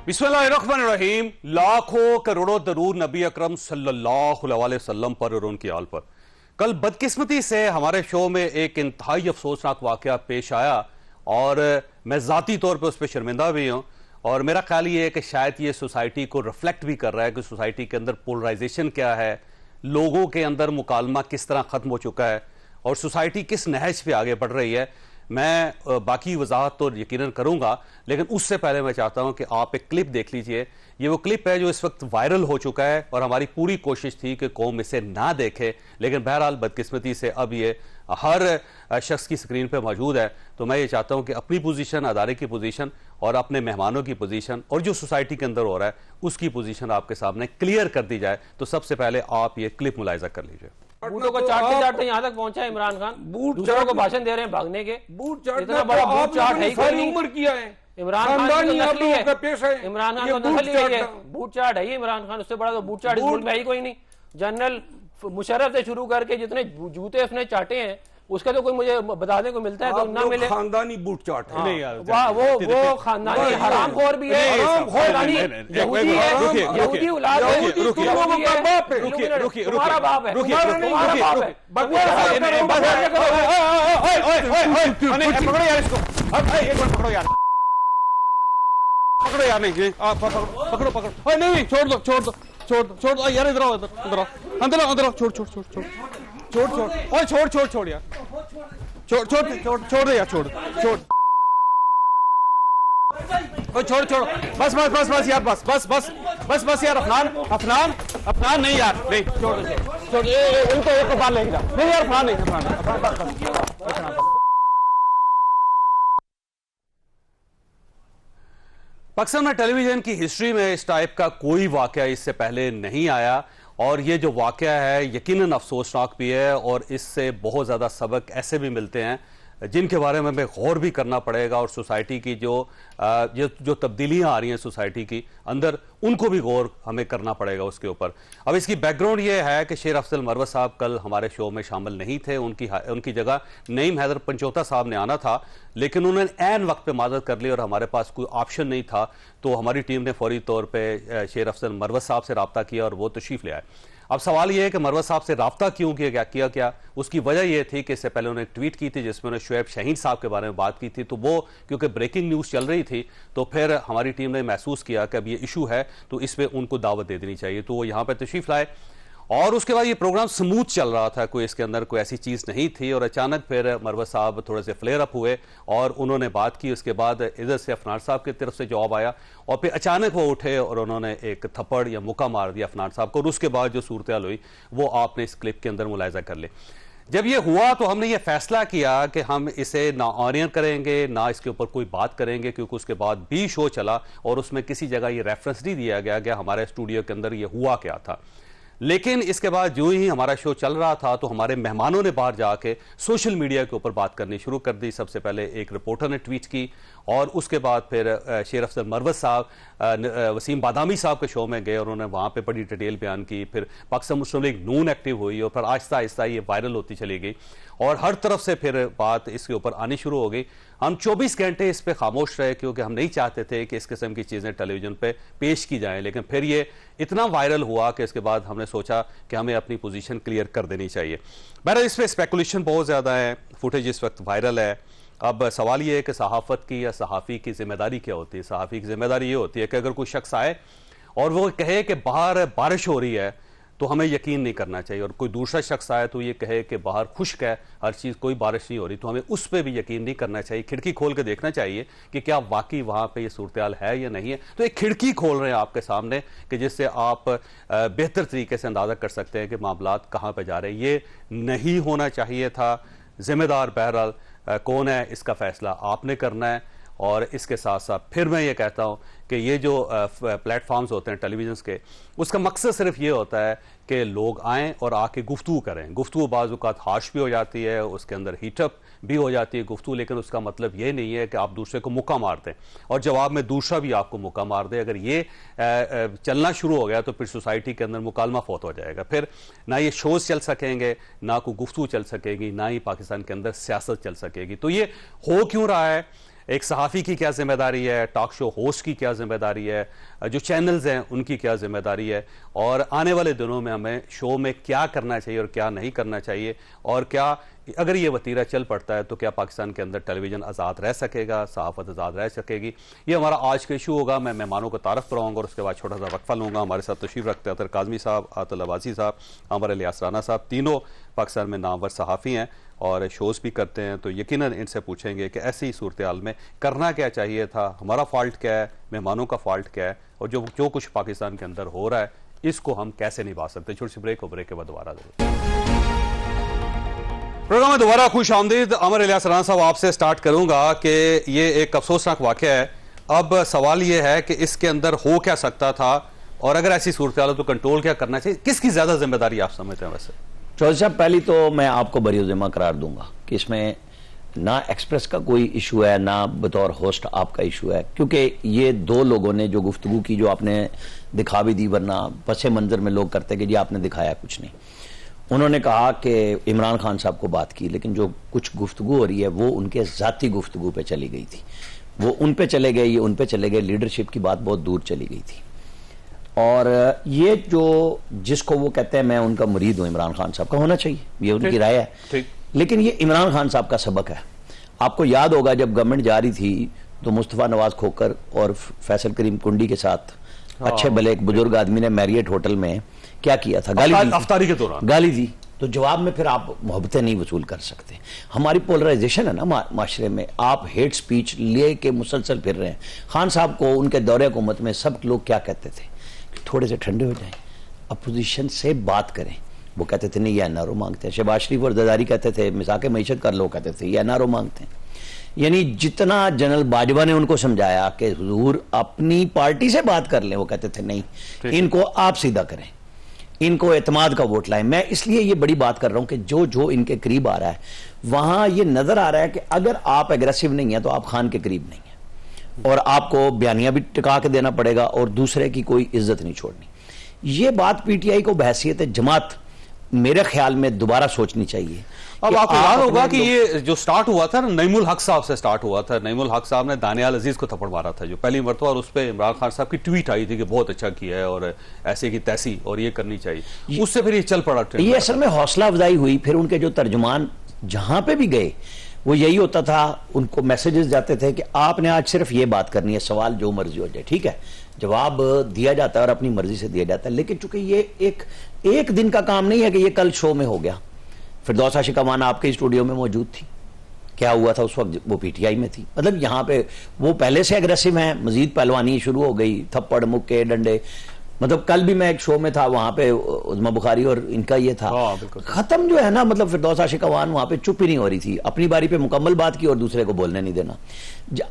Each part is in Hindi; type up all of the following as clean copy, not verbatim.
बिस्मिल्लाहिर्रहमानिर्रहीम। लाखों करोड़ों दरूद नबी अकरम सल्लल्लाहु अलैहि वसल्लम पर और उनकी आल पर। कल बदकिस्मती से हमारे शो में एक इंतहाई अफसोसनाक वाकया पेश आया और मैं ज़ाती तौर पर उस पर शर्मिंदा भी हूँ। और मेरा ख्याल ये है कि शायद ये सोसाइटी को रिफ्लेक्ट भी कर रहा है कि सोसाइटी के अंदर पोलराइजेशन क्या है, लोगों के अंदर मुकालमा किस तरह ख़त्म हो चुका है और सोसाइटी किस नहज पे आगे बढ़ रही है। मैं बाकी वजाहत तो यकीनन करूंगा, लेकिन उससे पहले मैं चाहता हूं कि आप एक क्लिप देख लीजिए। ये वो क्लिप है जो इस वक्त वायरल हो चुका है और हमारी पूरी कोशिश थी कि कौम इसे ना देखे, लेकिन बहरहाल बदकिस्मती से अब ये हर शख्स की स्क्रीन पे मौजूद है। तो मैं ये चाहता हूं कि अपनी पोजीशन, अदारे की पोजीशन और अपने मेहमानों की पोजीशन और जो सोसाइटी के अंदर हो रहा है उसकी पोजीशन आपके सामने क्लियर कर दी जाए। तो सबसे पहले आप ये क्लिप मुलाहिजा कर लीजिए। बूटों को चाटते चाटते यहाँ तक पहुंचा इमरान खान, दूसरों को भाषण दे रहे हैं भागने के। बूट इतना बड़ा बूट चाट है सारी उम्र किया है इमरान खान का नस्ली है। इमरान खान का नस्ली है, ये बूट चाट है। ये इमरान खान, उससे बड़ा तो बूट चाट इस मुल्क में है ही कोई नहीं। जनरल मुशर्रफ से शुरू करके जितने जूते उसने चाटे हैं उसका तो कोई मुझे बताने को मिलता है तो ना मिले। खानदानी बूट चाट है। नहीं यार, वो खानदानी हरामखोर भी है, खानदानी यहूदी है, यहूदी औलाद है, तुम्हारा बाप है, तुम्हारा बाप है। पकड़ो यार इसको, एक मिनट पकड़ो यार, पकड़ो यार, नहीं पकड़ो पकड़ो, नहीं छोड़ दो छोड़ दो छोड़ दो छोड़ दो यार, इधर आओ इधर आओ, अंदर आओ अंदर आओ, छोड़ छोड़ छोड़ छोड़ छोड़ छोड़ ओए छोड़ छोड़ छोड़ यार, छोड़ छोड़ छोड़ छोड़ दे यार, छोड़ छोड़ ओए छोड़ छोड़, बस बस बस बस यार, बस बस बस बस बस यार, अफनान अफनान अफनान नहीं यार, नहीं छोड़ छोड़, इनको एक बार लेके जा, नहीं यार अफनान नहीं, अफनान पाकिस्तान में टेलीविजन की हिस्ट्री में इस टाइप का कोई वाकया इससे पहले नहीं आया और ये जो वाकया है यकीनन अफसोसनाक भी है और इससे बहुत ज़्यादा सबक ऐसे भी मिलते हैं जिनके बारे में हमें गौर भी करना पड़ेगा और सोसाइटी की जो तब्दीलियां आ रही हैं सोसाइटी की अंदर, उनको भी गौर हमें करना पड़ेगा उसके ऊपर। अब इसकी बैकग्राउंड ये है कि शेर अफजल मरवत साहब कल हमारे शो में शामिल नहीं थे। उनकी जगह नईम हैदर पंचोता साहब ने आना था, लेकिन उन्होंने ऐन वक्त पे माजरत कर ली और हमारे पास कोई ऑप्शन नहीं था। तो हमारी टीम ने फौरी तौर पर शेर अफजल मरवत साहब से रब्ता किया और वो तशरीफ़ ले आए। अब सवाल यह है कि मरवत साहब से रब्ता क्यों किया उसकी वजह यह थी कि इससे पहले उन्होंने एक ट्वीट की थी जिसमें उन्होंने शुएब शाहीन साहब के बारे में बात की थी। तो वो क्योंकि ब्रेकिंग न्यूज़ चल रही थी तो फिर हमारी टीम ने महसूस किया कि अब ये इशू है तो इस पर उनको दावत दे देनी चाहिए। तो वो यहाँ पर तशरीफ लाए और उसके बाद ये प्रोग्राम स्मूथ चल रहा था, कोई इसके अंदर कोई ऐसी चीज़ नहीं थी। और अचानक फिर मरवत साहब थोड़े से फ्लेयर अप हुए और उन्होंने बात की। उसके बाद इधर से अफनान साहब की तरफ से जवाब आया और फिर अचानक वो उठे और उन्होंने एक थप्पड़ या मुक्का मार दिया अफनान साहब को। और उसके बाद जो सूरत हाल हुई वो आपने इस क्लिप के अंदर मुलाहिजा कर ले। जब ये हुआ तो हमने ये फैसला किया कि हम इसे ना ऑनियर करेंगे ना इसके ऊपर कोई बात करेंगे, क्योंकि उसके बाद भी शो चला और उसमें किसी जगह ये रेफरेंस नहीं दिया गया कि हमारे स्टूडियो के अंदर ये हुआ क्या था। लेकिन इसके बाद जो ही हमारा शो चल रहा था तो हमारे मेहमानों ने बाहर जाके सोशल मीडिया के ऊपर बात करनी शुरू कर दी। सबसे पहले एक रिपोर्टर ने ट्वीट की और उसके बाद फिर शेर अफजल मरवत साहब वसीम बादामी साहब के शो में गए और उन्होंने वहाँ पे बड़ी डिटेल बयान की। फिर पाकिस्तान मुस्लिम लीग नून एक्टिव हुई और फिर आहिस्ता आहिस्ता ये वायरल होती चली गई और हर तरफ से फिर बात इसके ऊपर आनी शुरू हो गई। हम 24 घंटे इस पर खामोश रहे क्योंकि हम नहीं चाहते थे कि इस किस्म की चीज़ें टेलीविजन पे पेश की जाएं, लेकिन फिर ये इतना वायरल हुआ कि इसके बाद हमने सोचा कि हमें अपनी पोजीशन क्लियर कर देनी चाहिए। बहरहाल इस पर स्पेकुलेशन बहुत ज़्यादा है, फुटेज इस वक्त वायरल है। अब सवाल ये है कि सहाफ़त की या सहाफ़ी की जिम्मेदारी क्या होती है। सहाफ़ी की जिम्मेदारी ये होती है कि अगर कोई शख्स आए और वो कहे कि बाहर बारिश हो रही है तो हमें यकीन नहीं करना चाहिए, और कोई दूसरा शख्स आए तो ये कहे कि बाहर खुश्क है, हर चीज़, कोई बारिश नहीं हो रही, तो हमें उस पर भी यकीन नहीं करना चाहिए। खिड़की खोल के देखना चाहिए कि क्या वाकई वहाँ पे ये सूरत हाल है या नहीं है। तो एक खिड़की खोल रहे हैं आपके सामने कि जिससे आप बेहतर तरीके से अंदाज़ा कर सकते हैं कि मामलात कहाँ पर जा रहे हैं। ये नहीं होना चाहिए था। जिम्मेदार बहरहाल कौन है, इसका फैसला आपने करना है। और इसके साथ साथ फिर मैं ये कहता हूँ कि ये जो प्लेटफॉर्म्स होते हैं टेलीविजन के, उसका मकसद सिर्फ ये होता है कि लोग आएँ और आके गुफ्तगू करें। गुफ्तगू बाज़ औक़ात हार्श भी हो जाती है, उसके अंदर हीटअप भी हो जाती है गुफ्तगू, लेकिन उसका मतलब ये नहीं है कि आप दूसरे को मुक्का मार दें और जवाब में दूसरा भी आपको मुक्का मार दे। अगर ये चलना शुरू हो गया तो फिर सोसाइटी के अंदर मुकालमा फौत हो जाएगा। फिर ना ये शोज़ चल सकेंगे, ना कोई गुफ्तगू चल सकेगी, ना ही पाकिस्तान के अंदर सियासत चल सकेगी। तो ये हो क्यों रहा है? एक सहाफ़ी की क्या जिम्मेदारी है, टॉक शो होस्ट की क्या जिम्मेदारी है, जो चैनल्स हैं उनकी क्या जिम्मेदारी है, और आने वाले दिनों में हमें शो में क्या करना चाहिए और क्या नहीं करना चाहिए, और क्या अगर ये वतीरा चल पड़ता है तो क्या पाकिस्तान के अंदर टेलीविज़न आज़ाद रह सकेगा, सहाफ़त आज़ाद रह सकेगी। ये हमारा आज का इशू होगा। मैं मेहमानों को तारफ़ कराऊंगा और उसके बाद छोटा सा वक्फा लूँगा। हमारे साथ तशरीफ़ रखते हैं अतर काज़मी साहब, आतिल अब्बासी साहब, आमिर इलियास राना साहब, तीनों पाकिस्तान में नामवर सहाफ़ी हैं और शोज़ भी करते हैं। तो यकीनन इनसे पूछेंगे कि ऐसी सूरत हाल में करना क्या चाहिए था, हमारा फ़ॉल्ट क्या है, मेहमानों का फ़ॉल्ट क्या है, और जो कुछ पाकिस्तान के अंदर हो रहा है इसको हम कैसे निभा सकते हैं। छोटी सी ब्रेक, और ब्रेक के बाद दोबारा प्रोग्राम में दोबारा खुश आमदीद। आमिर इलियास राना साहब, आपसे स्टार्ट करूंगा कि ये एक अफसोसनाक वाक़या है। अब सवाल ये है कि इसके अंदर हो क्या सकता था, और अगर ऐसी सूरत हाल हो तो कंट्रोल क्या करना चाहिए, किसकी ज्यादा जिम्मेदारी आप समझते हैं? वैसे चौधरी साहब, पहली तो मैं आपको बरी ज़िम्मा करार दूंगा कि इसमें ना एक्सप्रेस का कोई इशू है, ना बतौर होस्ट आपका इशू है, क्योंकि ये दो लोगों ने जो गुफ्तगू की, जो आपने दिखा भी दी, वरना पसे मंजर में लोग करते कि जी आपने दिखाया कुछ नहीं। उन्होंने कहा कि इमरान खान साहब को बात की, लेकिन जो कुछ गुफ्तगू हो रही है वो उनके ज़ाती गुफ्तगू पे चली गई थी, वो उन पे चले गए, ये उन पे चले गए, लीडरशिप की बात बहुत दूर चली गई थी। और ये जो जिसको वो कहते हैं मैं उनका मुरीद हूँ, इमरान खान साहब का होना चाहिए, ये उनकी राय है, लेकिन ये इमरान खान साहब का सबक है। आपको याद होगा जब गवर्नमेंट जा रही थी तो मुस्तफ़ा नवाज खोकर और फैसल करीम कुंडी के साथ अच्छे भले एक बुजुर्ग आदमी ने मैरियट होटल में क्या किया था, गाली दी, अफ्तारी के दौरान गाली दी। तो जवाब में फिर आप मोहब्बतें नहीं वसूल कर सकते। हमारी पोलराइजेशन है ना माशरे में, आप हेट स्पीच ले के मुसलसल फिर रहे हैं। खान साहब को उनके दौरे हुकूमत में सब लोग क्या कहते थे, थोड़े से ठंडे हो जाएं, अपोजिशन से बात करें। वो कहते थे नहीं, ये एनआरओ मांगते हैं। शहबाज शरीफ और जरदारी कहते थे मिसाके मईशत कर लो, कहते थे ये एनआरओ मांगते हैं। यानी जितना जनरल बाजवा ने उनको समझाया कि हुजूर अपनी पार्टी से बात कर लें, वो कहते थे नहीं, इनको आप सीधा करें, इनको एतमाद का वोट लाएं। मैं इसलिए ये बड़ी बात कर रहा हूं कि जो जो इनके करीब आ रहा है वहां ये नजर आ रहा है कि अगर आप एग्रेसिव नहीं है तो आप खान के करीब नहीं है, और आपको बयानियां भी टिका के देना पड़ेगा और दूसरे की कोई इज्जत नहीं छोड़नी। ये बात पीटीआई को बहैसियत जमात मेरे ख्याल में दोबारा सोचनी चाहिए। अब आपको याद होगा कि ये जो स्टार्ट हुआ था नईमुल हक साहब से स्टार्ट हुआ था। नईमुल हक साहब ने दानियाल अजीज को थप्पड़ मारा था जो पहली मरतबा, और उस पर इमरान खान साहब की ट्वीट आई थी कि बहुत अच्छा किया है और ऐसे की तैसी और ये करनी चाहिए। उससे फिर ये चल पड़ा। ये असल में हौसला अफजाई हुई। फिर उनके जो तर्जुमान जहां पे भी गए वो यही होता था, उनको मैसेजेस जाते थे कि आपने आज सिर्फ ये बात करनी है, सवाल जो मर्जी हो जाए, ठीक है, जवाब दिया जाता है और अपनी मर्जी से दिया जाता है। लेकिन चूंकि ये एक दिन का काम नहीं है कि ये कल शो में हो गया। फिरदौस आशिक अमान आपके स्टूडियो में मौजूद थी, क्या हुआ था उस वक्त, वो पीटीआई में थी। मतलब यहाँ पे वो पहले से एग्रेसिव हैं, मजीद पहलवानी शुरू हो गई, थप्पड़ मुक्के डंडे। मतलब कल भी मैं एक शो में था, वहां पे उज़मा बुखारी और इनका ये था, खत्म जो है ना, मतलब फिरदौस आशिक अमान वहां पे चुप ही नहीं हो रही थी, अपनी बारी पे मुकम्मल बात की और दूसरे को बोलने नहीं देना।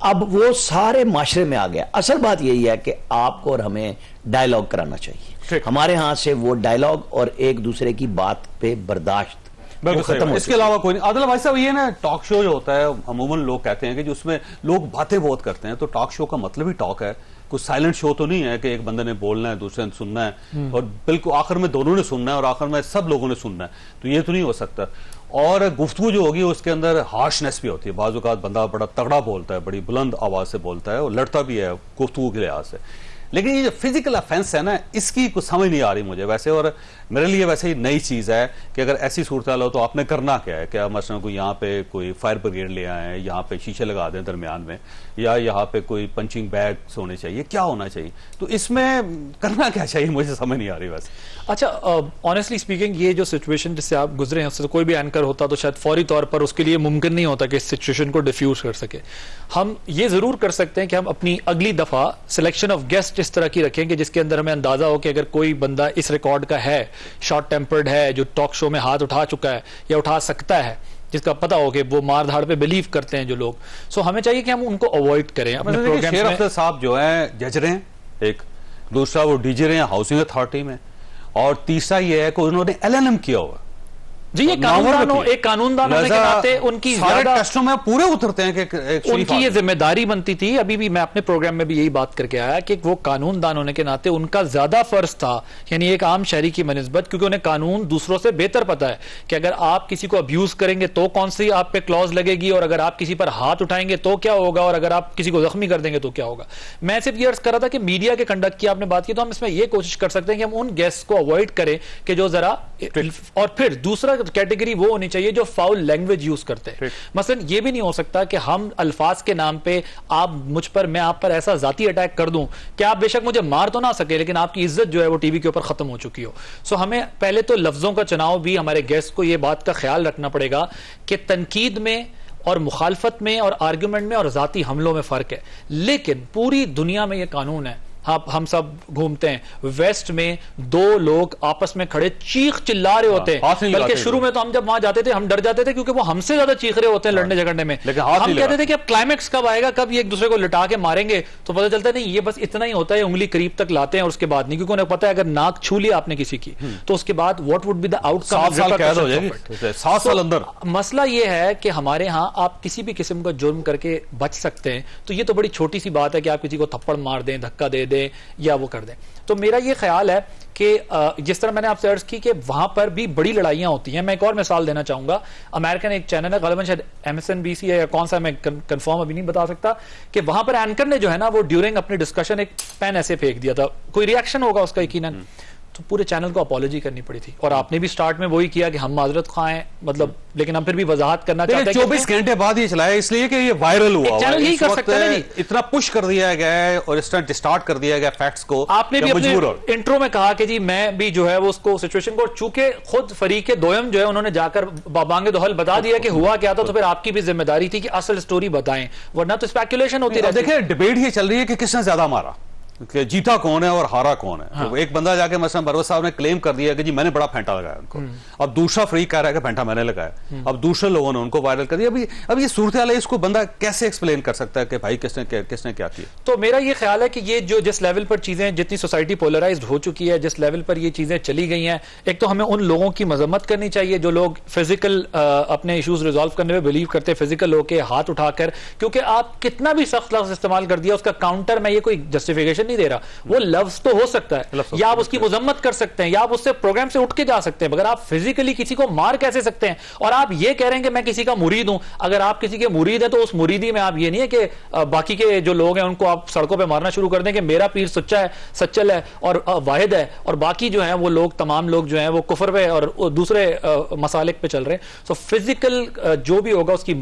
अब वो सारे माशरे में आ गया। असल बात यही है कि आपको और हमें डायलॉग कराना चाहिए, हमारे हाथ से वो डायलॉग और एक दूसरे की बात पे बर्दाश्त खत्म। इसके अलावा कोई नहीं। आदिल भाई साहब, ये ना टॉक शो जो होता है, अमूमन लोग कहते हैं कि जो उसमें लोग बातें बहुत करते हैं, तो टॉक शो का मतलब ही टॉक है, कुछ साइलेंट शो तो नहीं है कि एक बंदे ने बोलना है दूसरे ने सुनना है और बिल्कुल आखिर में दोनों ने सुनना है और आखिर में सब लोगों ने सुनना है। तो ये तो नहीं हो सकता। और गुफ्तगू जो होगी उसके अंदर हार्शनेस भी होती है। बाज़ औक़ात बंदा बड़ा तगड़ा बोलता है, बड़ी बुलंद आवाज से बोलता है और लड़ता भी है गुफ्तगू के लिहाज से। लेकिन ये जो फिजिकल ऑफेंस है ना, इसकी कुछ समझ नहीं आ रही मुझे वैसे, और मेरे लिए वैसे ही नई चीज़ है कि अगर ऐसी सूरत हाल हो तो आपने करना क्या है। क्या मसलन कोई यहाँ पे कोई फायर ब्रिगेड ले आए, यहाँ पे शीशे लगा दें दरमियान में, या यहाँ पे कोई पंचिंग बैग्स होने चाहिए, क्या होना चाहिए? तो इसमें करना क्या चाहिए, मुझे समझ नहीं आ रही वैसे। अच्छा, ऑनेस्टली स्पीकिंग, ये जो सिचुएशन जिससे आप गुजरे हैं उससे तो कोई भी एंकर होता तो शायद फौरी तौर पर उसके लिए मुमकिन नहीं होता कि इस सिचुएशन को डिफ्यूज कर सके। हम ये जरूर कर सकते हैं कि हम अपनी अगली दफा सिलेक्शन ऑफ गेस्ट इस तरह की रखें कि जिसके अंदर हमें अंदाजा हो कि अगर कोई बंदा इस रिकॉर्ड का है, शॉर्ट टेम्पर्ड है, जो टॉक शो में हाथ उठा चुका है या उठा सकता है, जिसका पता हो कि वो मार धाड़ पे बिलीव करते हैं जो लोग, सो हमें चाहिए कि हम उनको अवॉइड करें अपने प्रोग्राम में। शेर अफजल साहब जो है जज रहे हैं, एक दूसरा वो डीजी रहे हैं हाउसिंग अथॉरिटी में, और तीसरा ये है कि उन्होंने एलएनएम किया हुआ। जी, ये कानूनदानों, एक कानूनदान होने के नाते उनकी सारे टेस्टों में पूरे उतरते हैं कि उनकी ये जिम्मेदारी बनती थी। अभी भी मैं अपने प्रोग्राम में भी यही बात करके आया कि वो कानूनदान होने के नाते उनका ज्यादा फर्ज था, यानी एक आम शहरी की बनिस्बत, क्योंकि उन्हें कानून दूसरों से बेहतर पता है कि अगर आप किसी को अब्यूज करेंगे तो कौन सी आप पे क्लॉज लगेगी, और अगर आप किसी पर हाथ उठाएंगे तो क्या होगा, और अगर आप किसी को जख्मी कर देंगे तो क्या होगा। मैं सिर्फ ये अर्ज कर रहा था कि मीडिया के कंडक्ट की आपने बात की, तो हम इसमें यह कोशिश कर सकते हैं कि हम उन गेस्ट को अवॉइड करें कि जो जरा, और फिर दूसरा कैटेगरी वो होनी चाहिए जो फाउल लैंग्वेज यूज करते हैं। मसलन ये भी नहीं हो सकता कि हम अल्फाज के नाम पे आप मुझ पर, मैं आप पर ऐसा जाती अटैक कर दूं कि आप बेशक मुझे मार तो ना सके लेकिन आपकी इज्जत जो है वो टीवी के ऊपर खत्म हो चुकी हो। सो हमें पहले तो लफ्जों का चुनाव भी, हमारे गेस्ट को यह बात का ख्याल रखना पड़ेगा कि तनकीद में और मुखालफत में और आर्ग्यूमेंट में और जाती हमलों में फर्क है, लेकिन पूरी दुनिया में यह कानून है। हम सब घूमते हैं वेस्ट में, दो लोग आपस में खड़े चीख चिल्ला रहे होते हैं, बल्कि शुरू में तो हम जब वहां जाते थे हम डर जाते थे क्योंकि वो हमसे ज्यादा चीख रहे होते हैं लड़ने झगड़ने में। हम कहते थे कि अब क्लाइमैक्स कब आएगा, कब ये एक दूसरे को लिटा के मारेंगे, तो पता चलता नहीं ये बस इतना ही होता है, उंगली करीब तक लाते हैं और उसके बाद नहीं, क्योंकि उन्हें पता है अगर नाक छू लिया आपने किसी की तो उसके बाद what would be the outcome. 7 साल अंदर। मसला ये है कि हमारे यहाँ आप किसी भी किस्म का जुर्म करके बच सकते हैं, तो ये तो बड़ी छोटी सी बात है कि आप किसी को थप्पड़ मार दें, धक्का दे दें या वो कर दें। तो मेरा ये ख्याल है कि जिस तरह मैंने आपसे अर्ज की कि वहां पर भी बड़ी लड़ाइयां होती हैं। मैं एक और मिसाल देना चाहूंगा, अमेरिकन एक चैनल है, गलबन शायद MSNBC है या कौन सा, मैं कंफर्म अभी नहीं बता सकता, कि वहां पर एंकर ने जो है ना वो ड्यूरिंग अपनी डिस्कशन एक पेन ऐसे फेंक दिया था, कोई रिएक्शन होगा उसका यकीनन, तो पूरे चैनल को अपॉलॉजी करनी पड़ी थी। और आपने भी स्टार्ट में वही किया कि हम माजरत खाएं, मतलब, लेकिन हम फिर भी वजाहत करना चाहते हैं। 24 घंटे बाद ये चलाया इसलिए कि ये वायरल हुआ, चैनल यही कर सकता है, इतना पुश कर दिया गया है और इस तरह डिस्टार्ट कर दिया गया फैक्ट्स को। आपने भी अपने इंट्रो में कहा कि जी मैं भी जो है वो उसको सिचुएशन को, चूंकि खुद फरीक दोयम जो है उन्होंने जाकर बाबांगे दोहल बता दिया कि हुआ क्या था, तो फिर आपकी भी जिम्मेदारी थी कि असल स्टोरी बताएं, वरना तो स्पेकुलेशन होती रहती है। देखिए डिबेट ये चल रही है कि किसने ज्यादा मारा, कि जीता कौन है और हारा कौन है। हाँ। तो एक बंदा जाके मसलन परवेज साहब ने क्लेम कर दिया कि जी मैंने बड़ा फेंटा लगाया उनको, अब दूसरा फ्रीक कह रहा है कि फेंटा मैंने लगाया, अब दूसरे लोगों ने उनको वायरल कर दिया। अब ये सूरत हाल है, इसको बंदा कैसे एक्सप्लेन कर सकता है कि भाई किसने क्या किया। तो मेरा ये ख्याल है कि ये जो जिस लेवल पर चीजें, जितनी सोसाइटी पोलराइज्ड हो चुकी है, जिस लेवल पर ये चीजें चली गई हैं, एक तो हमें उन लोगों की मजम्मत करनी चाहिए जो लोग फिजिकल अपने इश्यूज रिजॉल्व करने में बिलीव करते हैं, फिजिकल होके हाथ उठाकर, क्योंकि आप कितना भी सख्त लफ्ज इस्तेमाल कर दिया उसका काउंटर, मैं ये कोई जस्टिफिकेशन नहीं दे रहा, वो लफ्ज तो हो सकता है, या आप उसकी मुजम्मत कर सकते हैं, या आप उससे प्रोग्राम से उठ के जा सकते हैं, मगर आप फिजिकली किसी को मार कैसे सकते हैं। और आप ये कह रहे हैं कि मैं किसी का मुरीद हूं, अगर आप किसी के मुरीद हैं तो उस मुरीदी में आप ये नहीं है कि बाकी के जो लोग हैं उनको आप सड़कों पे मारना शुरू कर दें कि मेरा पीर सच्चा है, सच्चल है और वाहिद है, और बाकी जो है वो लोग, तमाम लोग जो है वो कुफर पे और दूसरे मसालिक पे चल रहे हैं। सो फिजिकल जो भी होगा उसकी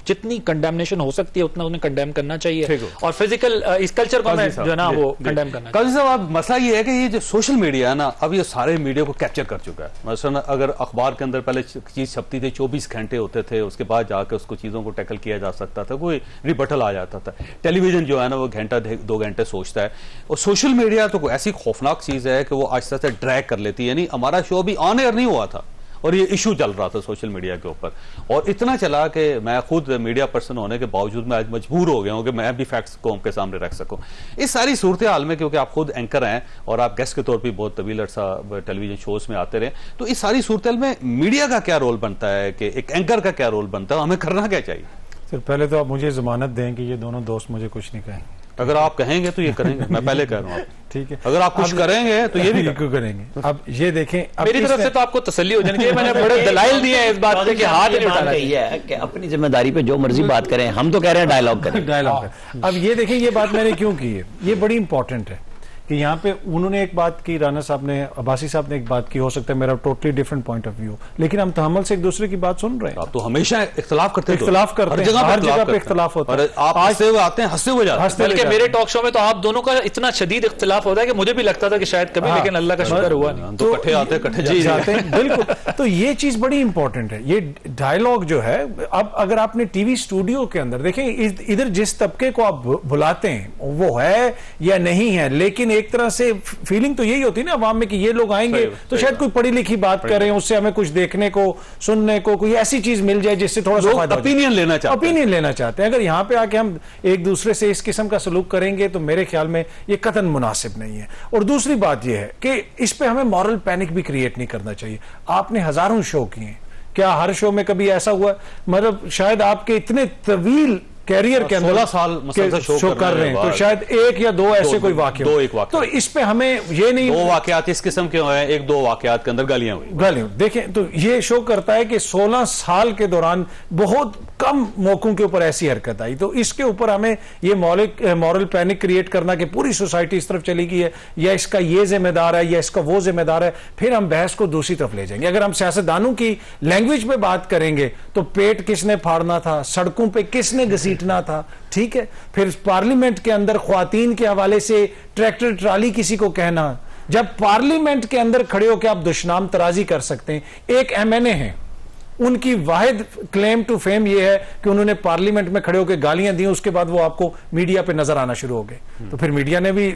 जितनी कंडेमनेशन हो सकती है उतना उन्हें कंडेम करना चाहिए, और फिजिकल इस कल्चर को हमें जो है ना वो कंडेम करना चाहिए। काजी साहब, मसला ये है कि ये जो सोशल मीडिया है ना, अब ये सारे मीडिया को कैप्चर कर चुका है। मसलन अगर अखबार के अंदर पहले चीज छपती थी 24 घंटे होते थे, उसके बाद जाकर उसको चीजों को टैकल किया जा सकता था, कोई रिबटल आ जाता था। टेलीविजन जो है ना वो घंटा 2 घंटे सोचता है, और सोशल मीडिया तो ऐसी खौफनाक चीज है कि वो आहिस्ता से ड्रैग कर लेती है। यानी हमारा शो भी ऑन एयर नहीं हुआ था और ये इशू चल रहा था सोशल मीडिया के ऊपर, और इतना चला कि मैं खुद मीडिया पर्सन होने के बावजूद मैं आज मजबूर हो गया हूं कि मैं भी फैक्ट्स को उनके सामने रख सकूं। इस सारी सूरत हाल में, क्योंकि आप खुद एंकर हैं और आप गेस्ट के तौर पर बहुत तवील अरसा टेलीविजन शोज में आते रहे, तो इस सारी सूरत हाल में मीडिया का क्या रोल बनता है, कि एक एंकर का क्या रोल बनता है, हमें करना क्या चाहिए? सर पहले तो आप मुझे जमानत दें कि ये दोनों दोस्त मुझे कुछ नहीं कहेंगे। अगर आप कहेंगे तो ये करेंगे, मैं पहले कह रहा हूँ। ठीक है, अगर आप कुछ करेंगे तो ये भी करेंगे। अब ये देखें, मेरी तरफ से तो आपको तसल्ली हो जानी चाहिए, मैंने बड़े दलाइल दिए हैं इस बात पे कि हाथ नहीं उठाना चाहिए, कि अपनी जिम्मेदारी पे जो मर्जी बात करें, हम तो कह रहे हैं डायलॉग करें। डायलॉग। अब ये देखें, ये बात मैंने क्यों की है, ये बड़ी इंपॉर्टेंट है कि यहाँ पे उन्होंने एक बात की, राना साहब ने, अब्बासी साहब ने एक बात की, हो सकता है मेरा totally different point of view, लेकिन हम तहम्मुल से एक दूसरे की बात सुन रहे हैं। आप तो हमेशा इख्तिलाफ करते हैं, हर जगह पे इख्तिलाफ होता है, आप हंसते हुए आते हैं, हंसते हुए जाते हैं। बल्कि मेरे टॉक शो में तो आप दोनों का इतना शदीद इख्तिलाफ होता है कि मुझे भी लगता था कि शायद कभी, लेकिन अल्लाह का शुक्र हुआ नहीं, तो इकट्ठे आते इकट्ठे जाते हैं। बिल्कुल, तो ये चीज बड़ी इंपॉर्टेंट है, ये डायलॉग जो है। अब अगर आपने टीवी स्टूडियो के अंदर देखें, इधर जिस तबके को आप बुलाते हैं वो है या नहीं है, लेकिन एक तरह से फीलिंग तो यही होती है ना अवाम में कि ये लोग आएंगे तो शायद कोई पढ़ी लिखी बात करें, उससे हमें कुछ देखने को, सुनने को, कोई ऐसी चीज मिल जाए जिससे थोड़ा सा ओपिनियन लेना चाहते हैं। अगर यहाँ पे आके हम एक दूसरे से इस किस्म का सलूक करेंगे तो मेरे ख्याल में ये कतन मुनासिब नहीं है। और दूसरी बात यह है कि इस पे हमें मॉरल पैनिक भी क्रिएट नहीं करना चाहिए। आपने हजारों शो किए, क्या हर शो में कभी ऐसा हुआ? मतलब शायद आपके इतने तवील कैरियर के अंदर 16 साल शो कर रहे हैं, तो शायद एक या दो ऐसे कोई वाकया, तो इस पे हमें ये नहीं, दो वाकयात इस किस्म के हुए हैं, एक दो वाकयात के अंदर गालियां हुई। देखें तो ये शो करता है कि 16 साल के दौरान बहुत कम मौकों के ऊपर ऐसी हरकत आई, तो इसके ऊपर हमें ये मॉरल पैनिक क्रिएट करना कि पूरी सोसाइटी इस तरफ चली गई है, या इसका ये जिम्मेदार है या इसका वो जिम्मेदार है, फिर हम बहस को दूसरी तरफ ले जाएंगे। अगर हम सियासतदानों की लैंग्वेज पे बात करेंगे तो पेट किसने फाड़ना था, सड़कों पे किसने घसीटना था, ठीक है, फिर पार्लियामेंट के अंदर ख्वातीन के हवाले से ट्रैक्टर ट्राली किसी को कहना, जब पार्लियामेंट के अंदर खड़े होकर आप दुश्मन तराजी कर सकते हैं। एक एमएनए हैं, उनकी वाहिद क्लेम टू फेम यह है कि उन्होंने पार्लियामेंट में खड़े होकर गालियां दी, उसके बाद वो आपको मीडिया पे नजर आना शुरू हो गए, तो फिर मीडिया ने भी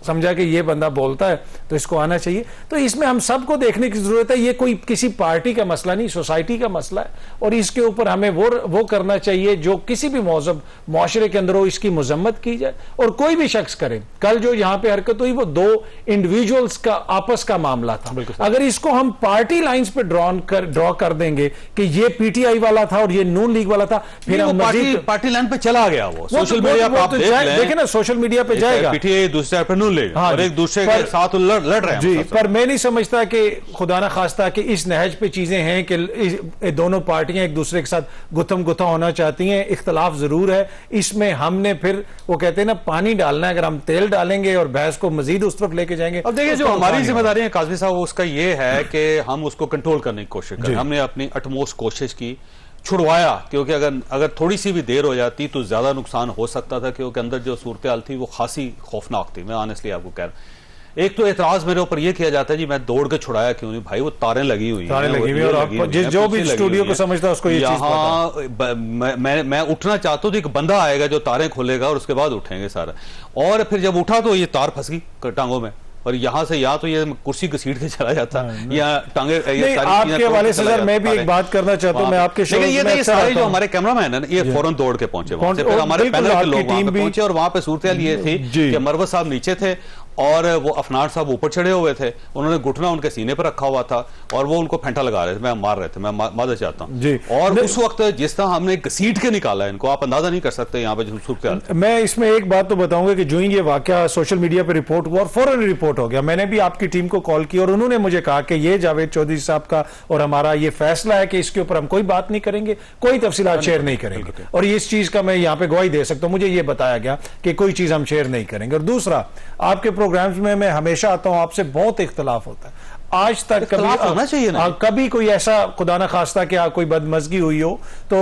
समझा कि ये बंदा बोलता है तो इसको आना चाहिए। तो इसमें हम सबको देखने की जरूरत है, ये कोई किसी पार्टी का मसला नहीं, सोसाइटी का मसला है, और इसके ऊपर हमें वो करना चाहिए जो किसी भी मौजब मुआशरे के अंदर हो, इसकी मजम्मत की जाए, और कोई भी शख्स करे। कल जो यहां पे हरकत हुई वो दो इंडिविजुअल्स का आपस का मामला था, अगर इसको हम पार्टी लाइंस पे ड्रॉ कर देंगे कि ये पीटीआई वाला था और ये नून लीग वाला था, फिर हम पार्टी लाइन पे चला गया, वो सोशल मीडिया पे देखे ना, सोशल मीडिया पे जाएगा, पीटीआई दूसरे हाँ, और एक दूसरे के साथ लड़ रहे हैं जी। पर मैं नहीं समझता कि खुदा ना खास्ता कि इस नहज पे चीजें हैं कि दोनों पार्टियां एक दूसरे के साथ गुत्थम गुत्था होना चाहती हैं। इख्तलाफ जरूर है, इसमें हमने फिर वो कहते हैं ना पानी डालना है, अगर हम तेल डालेंगे और बहस को मजीद उस तरफ लेके जाएंगे। अब देखिए जो हमारी जिम्मेदारी है काज़मी साहब, उसका ये है कि हम उसको कंट्रोल करने की कोशिश करें। हमने अपनी अटमोस्ट कोशिश की, छुड़वाया, क्योंकि अगर थोड़ी सी भी देर हो जाती तो ज्यादा नुकसान हो सकता था, क्योंकि अंदर जो सूरत हाल थी वो खासी खौफनाक थी। मैं ऑनेस्टली आपको कह रहा हूं, एक तो एतराज मेरे ऊपर ये किया जाता है जी मैं दौड़ के छुड़ाया क्यों नहीं, भाई वो तारें लगी हुई हैं, जो भी स्टूडियो को समझता है उसको ये चीज पता है। मैं उठना चाहता हूँ तो एक बंदा आएगा जो तारें खोलेगा और उसके बाद उठेंगे सारा, और फिर जब उठा तो ये तार फंस गई टांगों में, और यहां से या तो ये कुर्सी घसीट के चला जाता या टांगे। आपके हवाले से सर मैं भी एक बात करना चाहता हूं, मैं आपके शो में ये सारे जो हमारे कैमरामैन है ना, ये फौरन दौड़ के पहुंचे वहां से, फिर हमारे पैनल के लोग वहां पे पहुंचे, और वहां पे सूरत हाल ये थी कि मरवत साहब नीचे थे और वो अफनान साहब ऊपर चढ़े हुए थे, उन्होंने घुटना उनके सीने पर रखा हुआ था और वो उनको फेंटा लगा रहे थे, मैं मार रहे थे, मैं मादर चाहता हूँ। और उस वक्त जिस तरह हमने घसीट के निकाला इनको, आप अंदाजा नहीं कर सकते यहाँ पे। मैं इसमें एक बात तो बताऊंगा कि जो ही ये वाकया सोशल मीडिया पे रिपोर्ट हुआ और फौरन रिपोर्ट हो गया, मैंने भी आपकी टीम को कॉल की और उन्होंने मुझे कहा कि ये जावेद चौधरी साहब का और हमारा ये फैसला है कि इसके ऊपर हम कोई बात नहीं करेंगे, कोई तफसीलात शेयर नहीं करेंगे, और इस चीज का मैं यहाँ पे गवाही दे सकता हूँ, मुझे ये बताया गया कि कोई चीज हम शेयर नहीं करेंगे। और दूसरा, आपके प्रोग्राम्स में मैं हमेशा आता हूं, आपसे बहुत इख्तलाफ होता है, आज तक कभी होना चाहिए ना, कभी कोई ऐसा खुदा ना खास्ता कि कोई बदमजगी हुई हो तो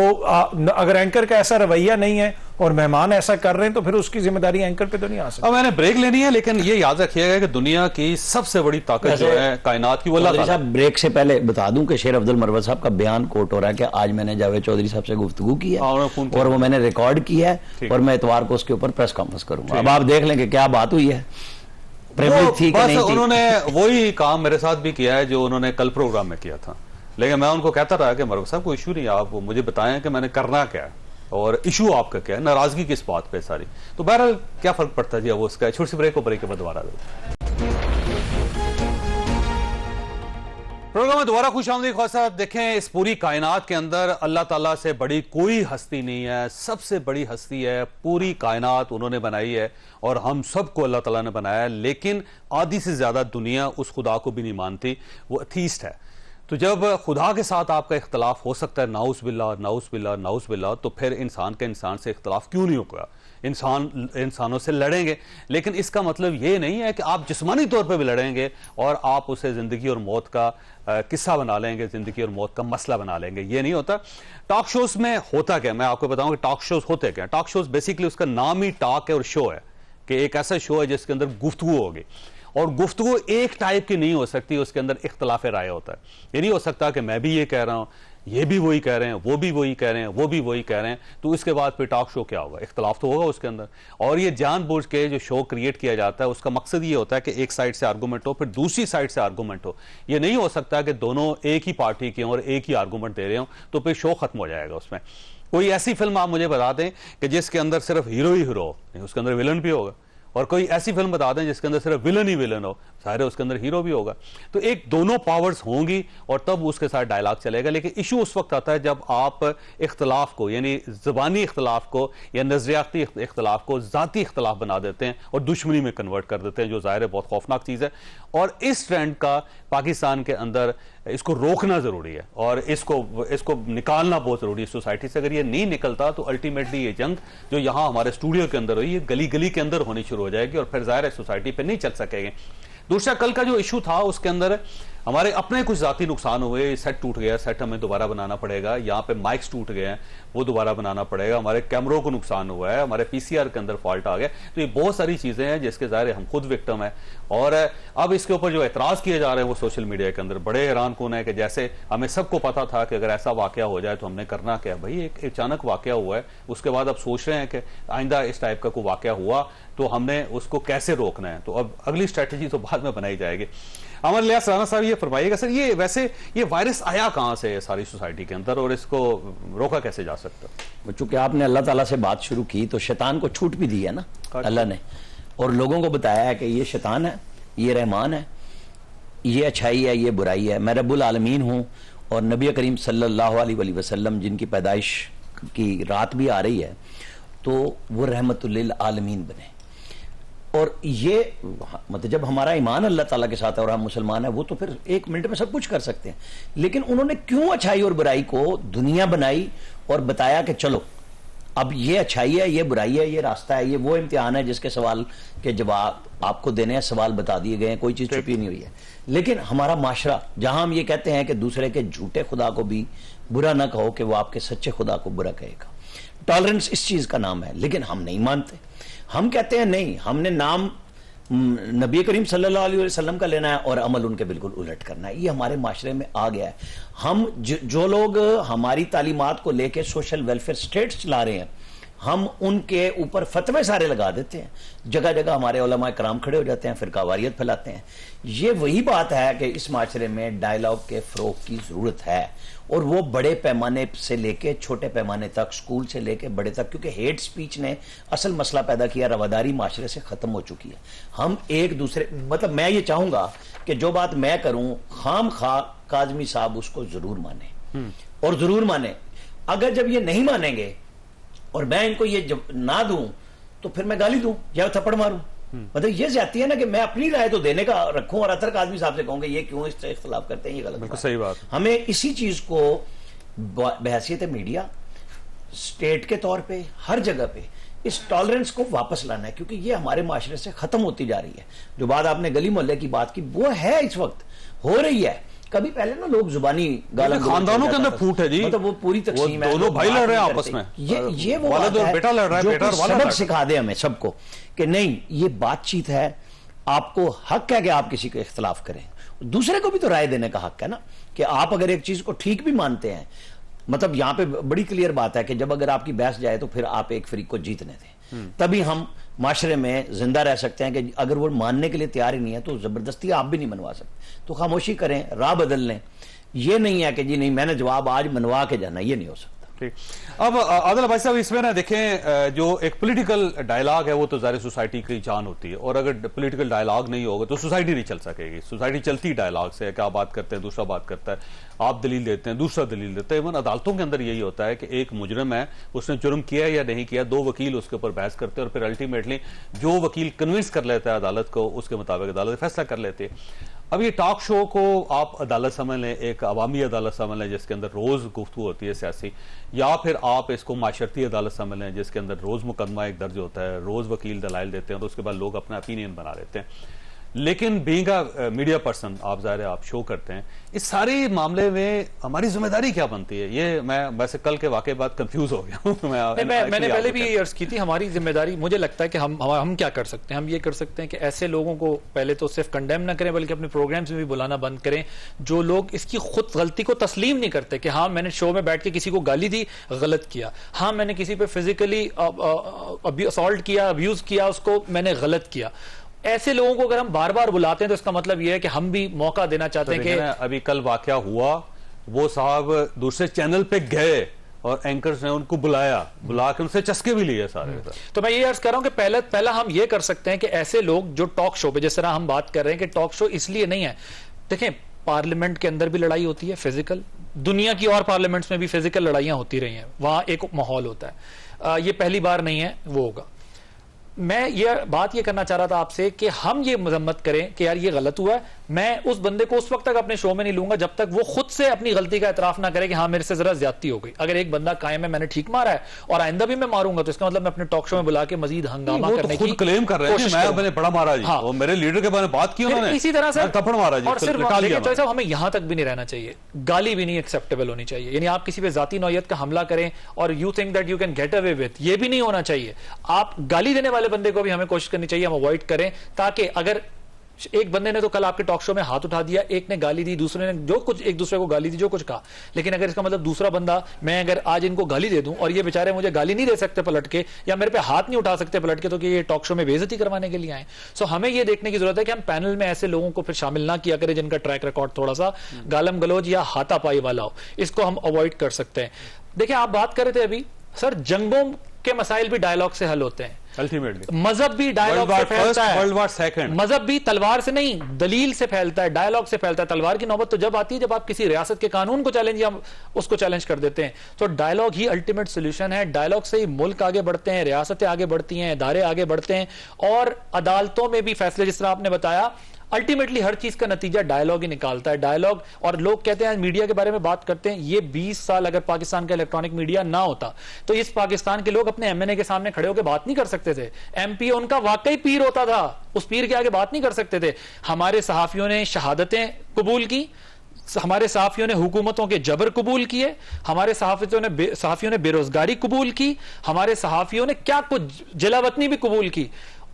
अगर एंकर का ऐसा रवैया नहीं है और मेहमान ऐसा कर रहे हैं तो फिर उसकी जिम्मेदारी एंकर पे तो नहीं आ सकती। अब मैंने ब्रेक लेनी है, लेकिन ये याद रखिएगा कि दुनिया की सबसे बड़ी ताकत जो है कायनात की, वो अल्लाह ताला। ब्रेक से पहले बता दूं कि शेर अब्दुल मरवत साहब का बयान कोट हो रहा है कि आज मैंने जावेद चौधरी साहब से गुफ्तगू की है और वो मैंने रिकॉर्ड किया है और मैं इतवार को उसके ऊपर प्रेस कॉन्फ्रेंस करूंगा। अब आप देख लेंगे क्या बात हुई है, थी बस नहीं थी। उन्होंने वही काम मेरे साथ भी किया है जो उन्होंने कल प्रोग्राम में किया था, लेकिन मैं उनको कहता रहा कि मरवत साहब कोई इशू नहीं, आप मुझे बताएं कि मैंने करना क्या है और इशू आपका क्या है, नाराजगी किस बात पे सारी। तो बहरहाल क्या फर्क पड़ता है जी, वो उसका छोटी सी ब्रेक को ब्रेक के बाद दोबारा प्रोग्राम में दोबारा खुश आमदीद ख्वासा। देखें, इस पूरी कायनात के अंदर अल्लाह ताला से बड़ी कोई हस्ती नहीं है, सबसे बड़ी हस्ती है, पूरी कायनात उन्होंने बनाई है और हम सबको अल्लाह ताला ने बनाया है, लेकिन आधी से ज्यादा दुनिया उस खुदा को भी नहीं मानती, वो अथीस्ट है। तो जब खुदा के साथ आपका इख्तलाफ हो सकता है, नाउस बिल्लाह नाउस बिल्लाह नाउस बिल्लाह, तो फिर इंसान के इंसान से इख्तलाफ क्यों नहीं होगा, इंसानों से लड़ेंगे, लेकिन इसका मतलब ये नहीं है कि आप जिस्मानी तौर पर भी लड़ेंगे और आप उसे जिंदगी और मौत का किस्सा बना लेंगे, जिंदगी और मौत का मसला बना लेंगे, ये नहीं होता। टॉक शोज में होता क्या, मैं आपको बताऊं कि टॉक शोज होते क्या। टॉक शोज बेसिकली उसका नाम ही टॉक है और शो है, कि एक ऐसा शो है जिसके अंदर गुफ्तगू होगी, और गुफ्तगू एक टाइप की नहीं हो सकती, उसके अंदर इख्तलाफ राय होता है। ये नहीं हो सकता कि मैं भी ये कह रहा हूं, ये भी वही कह रहे हैं, वो भी वही कह रहे हैं, वो भी वही कह रहे हैं, तो इसके बाद फिर टॉक शो क्या होगा, इख्तलाफ तो होगा उसके अंदर। और ये जानबूझ के जो शो क्रिएट किया जाता है उसका मकसद ये होता है कि एक साइड से आर्गूमेंट हो, फिर दूसरी साइड से आर्गूमेंट हो। ये नहीं हो सकता कि दोनों एक ही पार्टी के और एक ही आर्गूमेंट दे रहे हो, तो फिर शो खत्म हो जाएगा। उसमें कोई ऐसी फिल्म आप मुझे बता दें कि जिसके अंदर सिर्फ हीरो ही हीरो, उसके अंदर विलन भी होगा, और कोई ऐसी फिल्म बता दें जिसके अंदर सिर्फ विलन ही विलन हो, जाहिर है उसके अंदर हीरो भी होगा। तो एक दोनों पावर्स होंगी और तब उसके साथ डायलॉग चलेगा। लेकिन इशू उस वक्त आता है जब आप इख्तलाफ को, यानी ज़बानी इख्तलाफ को या नजरियाती इख्तलाफ को ज़ाती इख्तलाफ बना देते हैं और दुश्मनी में कन्वर्ट कर देते हैं, जो जाहिर है बहुत खौफनाक चीज़ है। और इस ट्रेंड का पाकिस्तान के अंदर इसको रोकना जरूरी है और इसको निकालना बहुत जरूरी है सोसाइटी से। अगर ये नहीं निकलता तो अल्टीमेटली ये जंग जो यहां हमारे स्टूडियो के अंदर हुई, ये गली गली के अंदर होनी शुरू हो जाएगी और फिर जाहिर है सोसाइटी पे नहीं चल सकेंगे। दूसरा, कल का जो इशू था उसके अंदर हमारे अपने कुछ जाती नुकसान हुए, सेट टूट गया, सेट हमें दोबारा बनाना पड़ेगा, यहाँ पे माइक्स टूट गए हैं वो दोबारा बनाना पड़ेगा, हमारे कैमरों को नुकसान हुआ है, हमारे पीसीआर के अंदर फॉल्ट आ गया। तो ये बहुत सारी चीजें हैं जिसके ज़ाहिर हम खुद विक्टिम है। और अब इसके ऊपर जो एतराज किए जा रहे हैं वो सोशल मीडिया के अंदर बड़े हैरान कौन है कि जैसे हमें सबको पता था कि अगर ऐसा वाकया हो जाए तो हमने करना क्या। भाई एक अचानक वाकया हुआ है, उसके बाद अब सोच रहे हैं कि आइंदा इस टाइप का कोई वाकया हुआ तो हमने उसको कैसे रोकना है। तो अब अगली स्ट्रैटेजी तो बाद में बनाई जाएगी। अमर इलियास राना साहब ये फरमाइएगा सर, ये वैसे ये वायरस आया कहां से सारी सोसाइटी के अंदर और इसको रोका कैसे जा सकता है? चूंकि आपने अल्लाह ताला से बात शुरू की तो शैतान को छूट भी दी है ना अल्लाह ने, और लोगों को बताया है कि ये शैतान है, ये रहमान है, ये अच्छाई है, ये बुराई है, मैं रब्बुल आलमीन हूं। और नबी करीम सल्लल्लाहु अलैहि वसल्लम जिनकी पैदाइश की रात भी आ रही है तो वो रहमतुल लिल आलमीन बने। और ये मतलब जब हमारा ईमान अल्लाह ताला के साथ है और हम मुसलमान हैं, वो तो फिर एक मिनट में सब कुछ कर सकते हैं। लेकिन उन्होंने क्यों अच्छाई और बुराई को दुनिया बनाई और बताया कि चलो अब ये अच्छाई है, ये बुराई है, ये रास्ता है, ये वो इम्तिहान है जिसके सवाल के जवाब आपको देने हैं, सवाल बता दिए गए हैं, कोई चीज छुपी नहीं हुई है। लेकिन हमारा माशरा जहां हम ये कहते हैं कि दूसरे के झूठे खुदा को भी बुरा ना कहो कि वो आपके सच्चे खुदा को बुरा कहेगा, टॉलरेंस इस चीज का नाम है। लेकिन हम नहीं मानते, हम कहते हैं नहीं, हमने नाम नबी करीम सल्लल्लाहु अलैहि वसल्लम का लेना है और अमल उनके बिल्कुल उलट करना है। ये हमारे माशरे में आ गया है। हम जो लोग हमारी तालीमात को लेके सोशल वेलफेयर स्टेट्स चला रहे हैं, हम उनके ऊपर फतवे सारे लगा देते हैं, जगह जगह हमारे उलमा कराम खड़े हो जाते हैं, फिरकावारियत फैलाते हैं। ये वही बात है कि इस माशरे में डायलॉग के फ़रोग़ की ज़रूरत है, और वो बड़े पैमाने से लेके छोटे पैमाने तक, स्कूल से लेके बड़े तक, क्योंकि हेट स्पीच ने असल मसला पैदा किया, रवादारी माशरे से ख़त्म हो चुकी है। हम एक दूसरे, मतलब मैं ये चाहूँगा कि जो बात मैं करूँ खाम खा काज़मी साहब उसको ज़रूर माने और ज़रूर माने। अगर जब ये नहीं मानेंगे और मैं इनको ये जब ना दूं तो फिर मैं गाली दूं या थप्पड़ मारूं। मतलब ये जाती है ना कि मैं अपनी राय तो देने का रखूं और अतर आदमी साहब से कहूंगा ये क्यों इससे इख्तिलाफ करते हैं, ये गलत बिल्कुल सही बात। हमें इसी चीज को बहैसियत मीडिया, स्टेट के तौर पे, हर जगह पे इस टॉलरेंस को वापस लाना है, क्योंकि ये हमारे माशरे से खत्म होती जा रही है। जो बात आपने गली मोहल्ले की बात की वो है, इस वक्त हो रही है। कभी पहले ना लोग जुबानी गाली खानदानों के अंदर फूट है जी, मतलब वो पूरी तकसीम है, दोनों भाई लड़ रहे हैं आपस में, ये वो बात है बेटा लड़ रहा है, बेटा वाला सबक सिखा दे हमें सबको कि नहीं, ये बातचीत है, आपको हक है कि आप किसी को इख्तिलाफ करें, दूसरे को भी तो राय देने का हक है ना। कि आप अगर एक चीज को ठीक भी मानते हैं, मतलब यहां पे बड़ी क्लियर बात है कि जब अगर आपकी बहस जाए तो फिर आप एक फरीक को जीतने दें, तभी हम माशरे में जिंदा रह सकते हैं। कि अगर वो मानने के लिए तैयार ही नहीं है तो जबरदस्ती आप भी नहीं मनवा सकते, तो खामोशी करें, राह बदल लें। ये नहीं है कि जी नहीं मैंने जवाब आज मनवा के जाना, ये नहीं हो सकता। ठीक, अब आदिल भाई साहब इसमें ना देखें, जो एक पॉलिटिकल डायलॉग है वो तो ज़ाहिर सोसाइटी की जान होती है, और अगर पॉलिटिकल डायलॉग नहीं होगा तो सोसाइटी नहीं चल सकेगी। सोसाइटी चलती डायलॉग से है कि आप बात करते हैं, दूसरा बात करता है, आप दलील देते हैं, दूसरा दलील देता है। इवन अदालतों के अंदर यही होता है कि एक मुजरिम है, उसने जुर्म किया या नहीं किया, दो वकील उसके ऊपर बहस करते हैं और फिर अल्टीमेटली जो वकील कन्विंस कर लेता है अदालत को, उसके मुताबिक अदालत फैसला कर लेती है। अब ये टॉक शो को आप अदालत समझ लें, एक अवामी अदालत समझ लें जिसके अंदर रोज गुफ्तगू होती है सियासी, या फिर आप इसको माशरती अदालत समझ लें जिसके अंदर रोज मुकदमा एक दर्ज होता है, रोज वकील दलाइल देते हैं, तो उसके बाद लोग अपना ओपिनियन बना लेते हैं। लेकिन बीइंग अ मीडिया पर्सन, आप ज़ाहिर है आप शो करते हैं, इस सारे मामले में हमारी जिम्मेदारी क्या बनती है? ये मैं वैसे कल के वाकये बाद कंफ्यूज हो गया हूं। मैंने पहले भी अर्ज की थी, हमारी जिम्मेदारी, मुझे लगता है कि हम क्या कर सकते हैं, हम ये कर सकते हैं कि ऐसे लोगों को पहले तो सिर्फ कंडेम ना करें बल्कि अपने प्रोग्राम्स में भी बुलाना बंद करें जो लोग इसकी खुद गलती को तस्लीम नहीं करते कि हाँ मैंने शो में बैठ के किसी को गाली दी, गलत किया, हाँ मैंने किसी पे फिजिकली असॉल्ट किया, अब्यूज किया, उसको मैंने गलत किया। ऐसे लोगों को अगर हम बार बार बुलाते हैं तो इसका मतलब यह है कि हम भी मौका देना चाहते हैं कि अभी कल वाकया हुआ, वो साहब दूसरे चैनल पे गए और एंकर्स ने उनको बुला के उनसे चस्के भी लिए सारे। तो मैं ये अर्ज कर रहा हूं कि पहला हम ये कर सकते हैं कि ऐसे लोग जो टॉक शो पे, जिस तरह हम बात कर रहे हैं कि टॉक शो इसलिए नहीं है, देखें पार्लियामेंट के अंदर भी लड़ाई होती है फिजिकल, दुनिया की और पार्लियामेंट्स में भी फिजिकल लड़ाइयां होती रही हैं, वहां एक माहौल होता है, ये पहली बार नहीं है, वो होगा। मैं ये बात ये करना चाह रहा था आपसे कि हम ये मजम्मत करें कि यार ये गलत हुआ है, मैं उस बंदे को उस वक्त तक अपने शो में नहीं लूंगा जब तक वो खुद से अपनी गलती का एतराफ ना करे कि हाँ मेरे से जरा ज्यादती हो गई। अगर एक बंदा कायम है मैंने ठीक मारा है और आइंदा भी मैं मारूंगा, तो इसका मतलब मैं अपने टॉक शो में बुला के मजीद हंगामा करने की क्लेम कर रहे हैं मैं मैंने बड़ा मारा जी, वो मेरे लीडर के बारे में बात की उन्होंने, इसी तरह से थप्पड़ मारा जी, और सिर्फ हमें यहां तक भी नहीं रहना चाहिए, गाली भी नहीं एक्सेप्टेबल होनी चाहिए। यानी आप किसी पे जाती नौयत का हमला करें और you think that you can get away with, ये भी नहीं होना चाहिए। आप गाली देने वाले बंदे को भी हमें करनी चाहिए, हम अवॉइड करें, ताकि अगर एक बंदे ने तो कल आपके टॉक शो में हाथ उठा दिया, एक ने गाली दी, दूसरे ने जो कुछ एक दूसरे को गाली दी, जो कुछ कहा, लेकिन अगर इसका मतलब दूसरा बंदा, मैं अगर आज इनको गाली दे दूं और ये बेचारे मुझे गाली नहीं दे सकते पलट के, या मेरे पे हाथ नहीं उठा सकते पलट के, तो कि ये टॉक शो में बेइज्जती करवाने के लिए आए। सो हमें ये देखने की जरूरत है कि हम पैनल में ऐसे लोगों को फिर शामिल ना किया करें जिनका ट्रैक रिकॉर्ड थोड़ा सा गालम गलोज या हाथापाई वाला हो, इसको हम अवॉइड कर सकते हैं। देखिए आप बात कर रहे थे अभी सर, जंगों के मसाइल भी डायलॉग से हल होते हैं, अल्टीमेटली मजहब भी डायलॉग से फैलता है, वर्ल्ड वार सेकंड, मजहब भी तलवार से नहीं दलील से फैलता है, डायलॉग से फैलता है। तलवार की नौबत तो जब आती है जब आप किसी रियासत के कानून को चैलेंज या उसको चैलेंज कर देते हैं, तो डायलॉग ही अल्टीमेट सोल्यूशन है। डायलॉग से ही मुल्क आगे बढ़ते हैं, रियासतें आगे बढ़ती हैं, इदारे आगे बढ़ते हैं, और अदालतों में भी फैसले, जिस तरह आपने बताया, अल्टीमेटली हर चीज का नतीजा डायलॉग ही निकालता है। डायलॉग, और लोग कहते हैं मीडिया के बारे में बात करते हैं, ये 20 साल अगर पाकिस्तान का इलेक्ट्रॉनिक मीडिया ना होता तो इस पाकिस्तान के लोग अपने एमएनए के सामने खड़े होकर बात नहीं कर सकते थे। एमपी उनका वाकई पीर होता था, उस पीर के आगे बात नहीं कर सकते थे। हमारे सहाफियों ने शहादतें कबूल की, हमारे सहाफियों ने हुकूमतों के जबर कबूल किए, हमारे सहाफियों ने बेरोजगारी कबूल की, हमारे सहाफियों ने क्या कुछ जलावतनी भी कबूल की,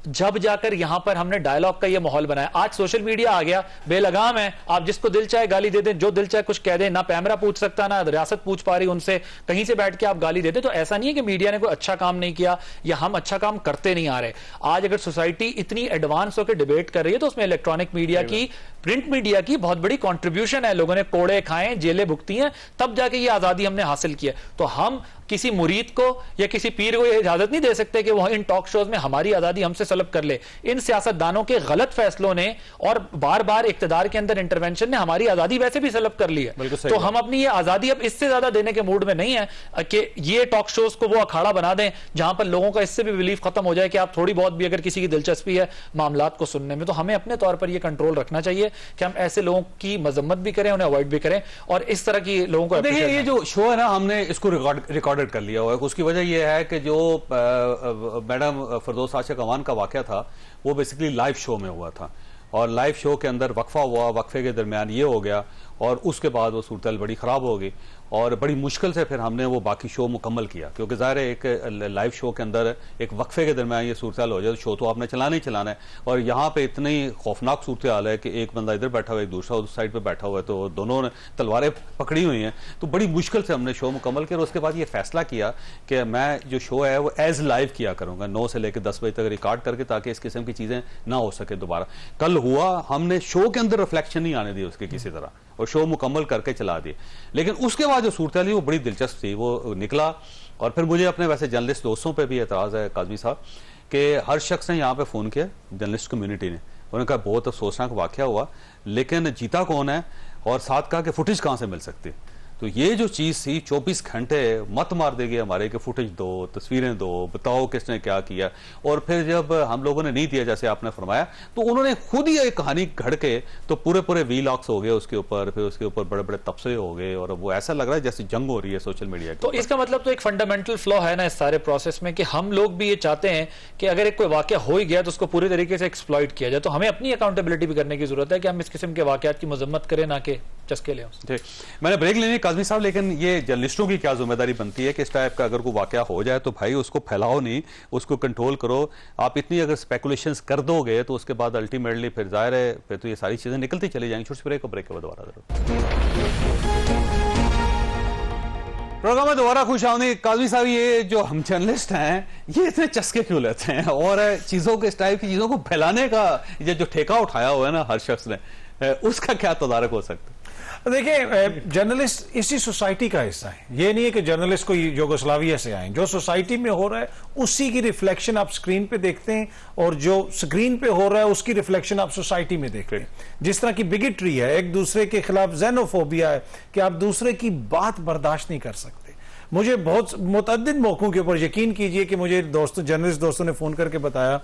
जब जाकर यहां पर हमने डायलॉग का ये माहौल बनाया। आज सोशल मीडिया आ गया, बेलगाम है, आप जिसको दिल चाहे गाली दे दें, जो दिल चाहे कुछ कह दें, ना पैमरा पूछ सकता ना रियासत पूछ पा रही उनसे, कहीं से बैठ के आप गाली देते। तो ऐसा नहीं है कि मीडिया ने कोई अच्छा काम नहीं किया या हम अच्छा काम करते नहीं आ रहे। आज अगर सोसाइटी इतनी एडवांस होकर डिबेट कर रही है तो उसमें इलेक्ट्रॉनिक मीडिया की, प्रिंट मीडिया की बहुत बड़ी कॉन्ट्रीब्यूशन है। लोगों ने कोड़े खाए, जेलें भुगती हैं, तब जाके ये आजादी हमने हासिल की है। तो हम किसी मुरीद को या किसी पीर को ये इजाजत नहीं दे सकते कि वो इन टॉक शोज में हमारी आजादी हमसे सलब कर ले। इन सियासतदानों के गलत फैसलों ने और बार बार इक्तदार के अंदर इंटरवेंशन ने हमारी आजादी वैसे भी सलब कर ली है। तो हम अपनी ये आजादी अब इससे ज्यादा देने के मूड में नहीं है कि ये टॉक शोज को वो अखाड़ा बना दें जहां पर लोगों का इससे भी बिलीफ खत्म हो जाए कि आप थोड़ी बहुत भी अगर किसी की दिलचस्पी है मामलात को सुनने में, तो हमें अपने तौर पर यह कंट्रोल रखना चाहिए कि हम ऐसे लोगों की मजम्मत भी करें, उन्हें अवॉइड भी करें, और इस तरह की लोगों को। देखिए ये जो शो है ना, हमने इसको रिकॉर्डेड कर लिया हुआ है। उसकी वजह यह है कि जो मैडम फिरदौस आशिक अवान का वाकया था वो बेसिकली लाइव शो में हुआ था, और लाइव शो के अंदर वक्फा हुआ, वक्फे के दरमियान ये हो गया, और उसके बाद वो सूरत बड़ी ख़राब हो गई, और बड़ी मुश्किल से फिर हमने वो बाकी शो मुकम्मल किया, क्योंकि ज़ाहिर है एक लाइव शो के अंदर एक वक्फे के दरमियान ये सूरत हो जाए तो शो तो आपने चलाना ही चलाना है। और यहाँ पे इतनी खौफनाक सूरत हाल है कि एक बंदा इधर बैठा हुआ है, एक दूसरा उस साइड पे बैठा हुआ है, तो दोनों ने तलवारें पकड़ी हुई हैं, तो बड़ी मुश्किल से हमने शो मुकम्मल किया। और उसके बाद ये फैसला किया कि मैं जो शो है वो एज लाइव किया करूँगा, 9 से लेकर 10 बजे तक रिकॉर्ड करके, ताकि इस किस्म की चीज़ें ना हो सके दोबारा। कल हुआ, हमने शो के अंदर रिफ्लेक्शन नहीं आने दी उसके किसी तरह, और शो मुकम्मल करके चला दिए। लेकिन उसके बाद जो सूरत वो बड़ी दिलचस्प थी, वो निकला। और फिर मुझे अपने वैसे जर्नलिस्ट दोस्तों पे भी एतराज़ है काज़मी साहब कि हर शख्स ने यहाँ पे फ़ोन किया, जर्नलिस्ट कम्युनिटी ने, उन्होंने कहा बहुत अफसोसनाक वाक़या हुआ, लेकिन जीता कौन है, और साथ कहा कि फुटेज कहाँ से मिल सकती है। तो ये जो चीज़ थी 24 घंटे मत मार देगी हमारे कि फुटेज दो, तस्वीरें दो, बताओ किसने क्या किया। और फिर जब हम लोगों ने नहीं दिया जैसे आपने फरमाया, तो उन्होंने खुद ही एक कहानी घड़ के तो पूरे वीलॉग्स हो गए उसके ऊपर, फिर उसके ऊपर बड़े बड़े तबसरे हो गए, और वो ऐसा लग रहा है जैसे जंग हो रही है सोशल मीडिया की। तो इसका मतलब तो एक फंडामेंटल फ्लॉ है ना इस सारे प्रोसेस में, कि हम लोग भी ये चाहते हैं कि अगर एक कोई वाकया हो ही गया तो उसको पूरे तरीके से एक्सप्लॉइट किया जाए। तो हमें अपनी अकाउंटेबिलिटी भी करने की जरूरत है कि हम इस किस्म के वाकयात की मजम्मत करें, ना कि चस्के लें। ठीक, मैंने ब्रेक लेनी काज़मी साहब, लेकिन ये जर्नलिस्टों की क्या जिम्मेदारी बनती है कि इस टाइप का अगर कोई वाकया हो जाए तो भाई उसको फैलाओ नहीं, उसको कंट्रोल करो। आप इतनी अगर स्पेकुलेशंस कर दोगे तो उसके बाद अल्टीमेटली फिर जाहिर है फिर तो ये सारी चीजें निकलती चली जाएंगी। छोटी ब्रेक के बाद दोबारा प्रोग्राम में दोबारा खुश आऊंगी। काज़मी साहब, ये जो हम जर्नलिस्ट हैं ये इतने चस्के क्यों लेते हैं, और चीजों के इस टाइप की चीजों को फैलाने का ये जो ठेका उठाया हुआ है ना हर शख्स ने, उसका क्या तदारक हो सकता है? देखिए, जर्नलिस्ट इसी सोसाइटी का हिस्सा है। ये नहीं है कि जर्नलिस्ट को यूगोस्लाविया से आए, जो सोसाइटी में हो रहा है उसी की रिफ्लेक्शन आप स्क्रीन पे देखते हैं, और जो स्क्रीन पे हो रहा है उसकी रिफ्लेक्शन आप सोसाइटी में देखते हैं। जिस तरह की बिगिट्री है, एक दूसरे के खिलाफ जेनोफोबिया है कि आप दूसरे की बात बर्दाश्त नहीं कर सकते। मुझे बहुत मुतअद्दिद मौकों के ऊपर, यकीन कीजिए कि मुझे दोस्तों, जर्नलिस्ट दोस्तों ने फोन करके बताया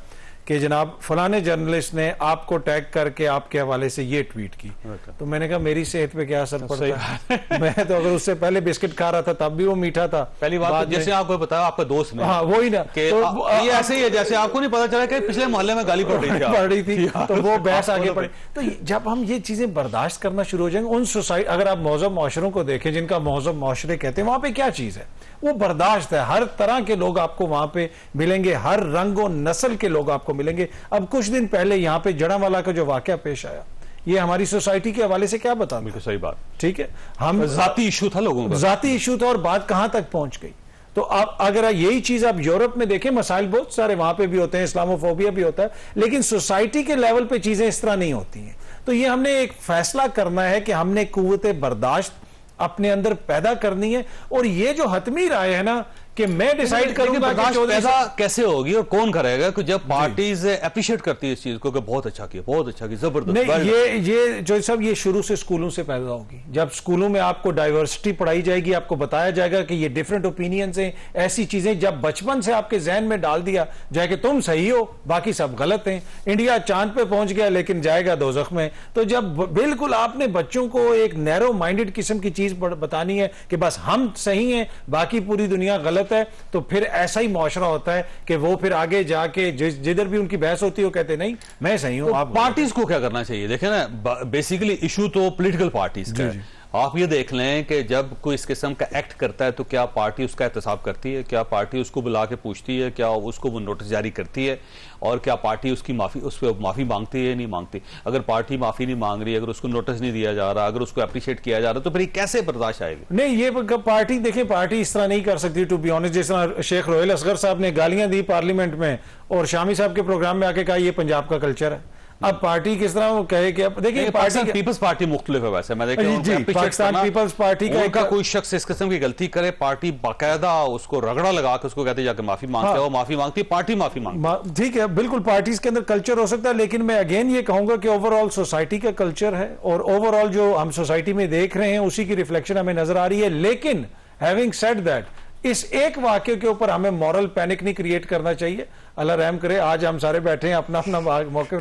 कि जनाब फलाने जर्नलिस्ट ने आपको टैग करके आपके हवाले से ये ट्वीट की। तो मैंने कहा मेरी सेहत पे क्या असर पड़ता है? मैं तो अगर उससे पहले बिस्किट खा रहा था तब भी वो मीठा था। पहली बात तो जैसे आपको बताया आपका दोस्त ने, हाँ वही ना, तो ये ऐसे ही है जैसे आपको नहीं पता चला कि पिछले मोहल्ले में गाली पड़ रही थी तो वो बहस आगे पड़ी। तो जब हम ये चीजें बर्दाश्त करना शुरू हो जाएंगे, उन सोसाइटी, अगर आप मौजूद माशरों को देखें जिनका मौजूद माशरे कहते हैं, वहां पे क्या चीज है? वो बर्दाश्त है। हर तरह के लोग आपको वहां पे मिलेंगे, हर रंग और नस्ल के लोग आपको मिलेंगे। अब कुछ दिन पहले यहाँ पे जड़ावाला का जो वाकया पेश आया, ये हमारी सोसाइटी के हवाले से क्या बता? बिल्कुल सही बात, ठीक है, हम जाती इशू था लोगों का, जाती इशू था, और बात कहां तक पहुंच गई। तो अब अगर यही चीज आप यूरोप में देखें, मसाइल बहुत सारे वहां पे भी होते हैं, इस्लामोफोबिया भी होता है, लेकिन सोसाइटी के लेवल पे चीजें इस तरह नहीं होती हैं। तो ये हमने एक फैसला करना है कि हमने कुव्वत बर्दाश्त अपने अंदर पैदा करनी है, और ये जो हतमी राय है ना कि मैं डिसाइड करूंगा कि पैदा कैसे होगी और कौन करेगा, कि जब पार्टीज अप्रिशिएट करती है इस चीज को कि बहुत अच्छा किया, बहुत अच्छा किया, जबरदस्त। नहीं, ये जो सब ये शुरू से स्कूलों से पैदा होगी। जब स्कूलों में आपको डाइवर्सिटी पढ़ाई जाएगी, आपको बताया जाएगा कि ये डिफरेंट ओपिनियंस हैं, ऐसी चीजें जब बचपन से आपके जहन में डाल दिया जाए कि तुम सही हो बाकी सब गलत हैं, इंडिया चांद पे पहुंच गया लेकिन जाएगा दोज़ख में, तो जब बिल्कुल आपने बच्चों को एक नैरो माइंडेड किस्म की चीज बतानी है कि बस हम सही हैं बाकी पूरी दुनिया गलत है, तो फिर ऐसा ही मुआशरा होता है कि वो फिर आगे जाके जिधर भी उनकी बहस होती है वो कहते नहीं मैं सही हूं। तो आप पार्टीज को क्या करना चाहिए? देखें ना, बेसिकली इशू तो पॉलिटिकल पार्टीज का है। आप ये देख लें कि जब कोई इस किस्म का एक्ट करता है तो क्या पार्टी उसका एहतसाब करती है? क्या पार्टी उसको बुला के पूछती है? क्या उसको वो नोटिस जारी करती है? और क्या पार्टी उसकी माफी, उस पर माफी मांगती है नहीं मांगती? अगर पार्टी माफी नहीं मांग रही, अगर उसको नोटिस नहीं दिया जा रहा, अगर उसको अप्रिशिएट किया जा रहा, तो फिर ये कैसे बर्दाश्त आएगी? नहीं, ये पार्टी देखें, पार्टी इस तरह नहीं कर सकती टू बी ऑनेस्ट। जिस तरह शेख रोहेल असगर साहब ने गालियां दी पार्लियामेंट में और शामी साहब के प्रोग्राम में आके कहा ये पंजाब का कल्चर है। अब पार्टी किस तरह वो कहे कि अब देखिए पार्टी पीपल्स पार्टी मुख्तलिफ है वैसे, मैं पाकिस्तान पीपल्स पार्टी का कोई शख्स इस किस्म की गलती करे, पार्टी बाकायदा उसको रगड़ा लगा के उसको कहते जाके माफी मांगते हैं, वो माफी मांगती है, पार्टी माफी मांगती है। ठीक है, बिल्कुल पार्टीज के अंदर कल्चर हो सकता है, लेकिन मैं अगेन ये कहूंगा कि ओवरऑल सोसाइटी का कल्चर है और ओवरऑल जो हम सोसाइटी में देख रहे हैं उसी की रिफ्लेक्शन हमें नजर आ रही है। लेकिन हैविंग सेड दैट, इस एक वाक्य के ऊपर हमें मॉरल पैनिक नहीं क्रिएट करना चाहिए। अल्लाह रहम करे, आज हम सारे बैठे हैं, अपना अपना मौके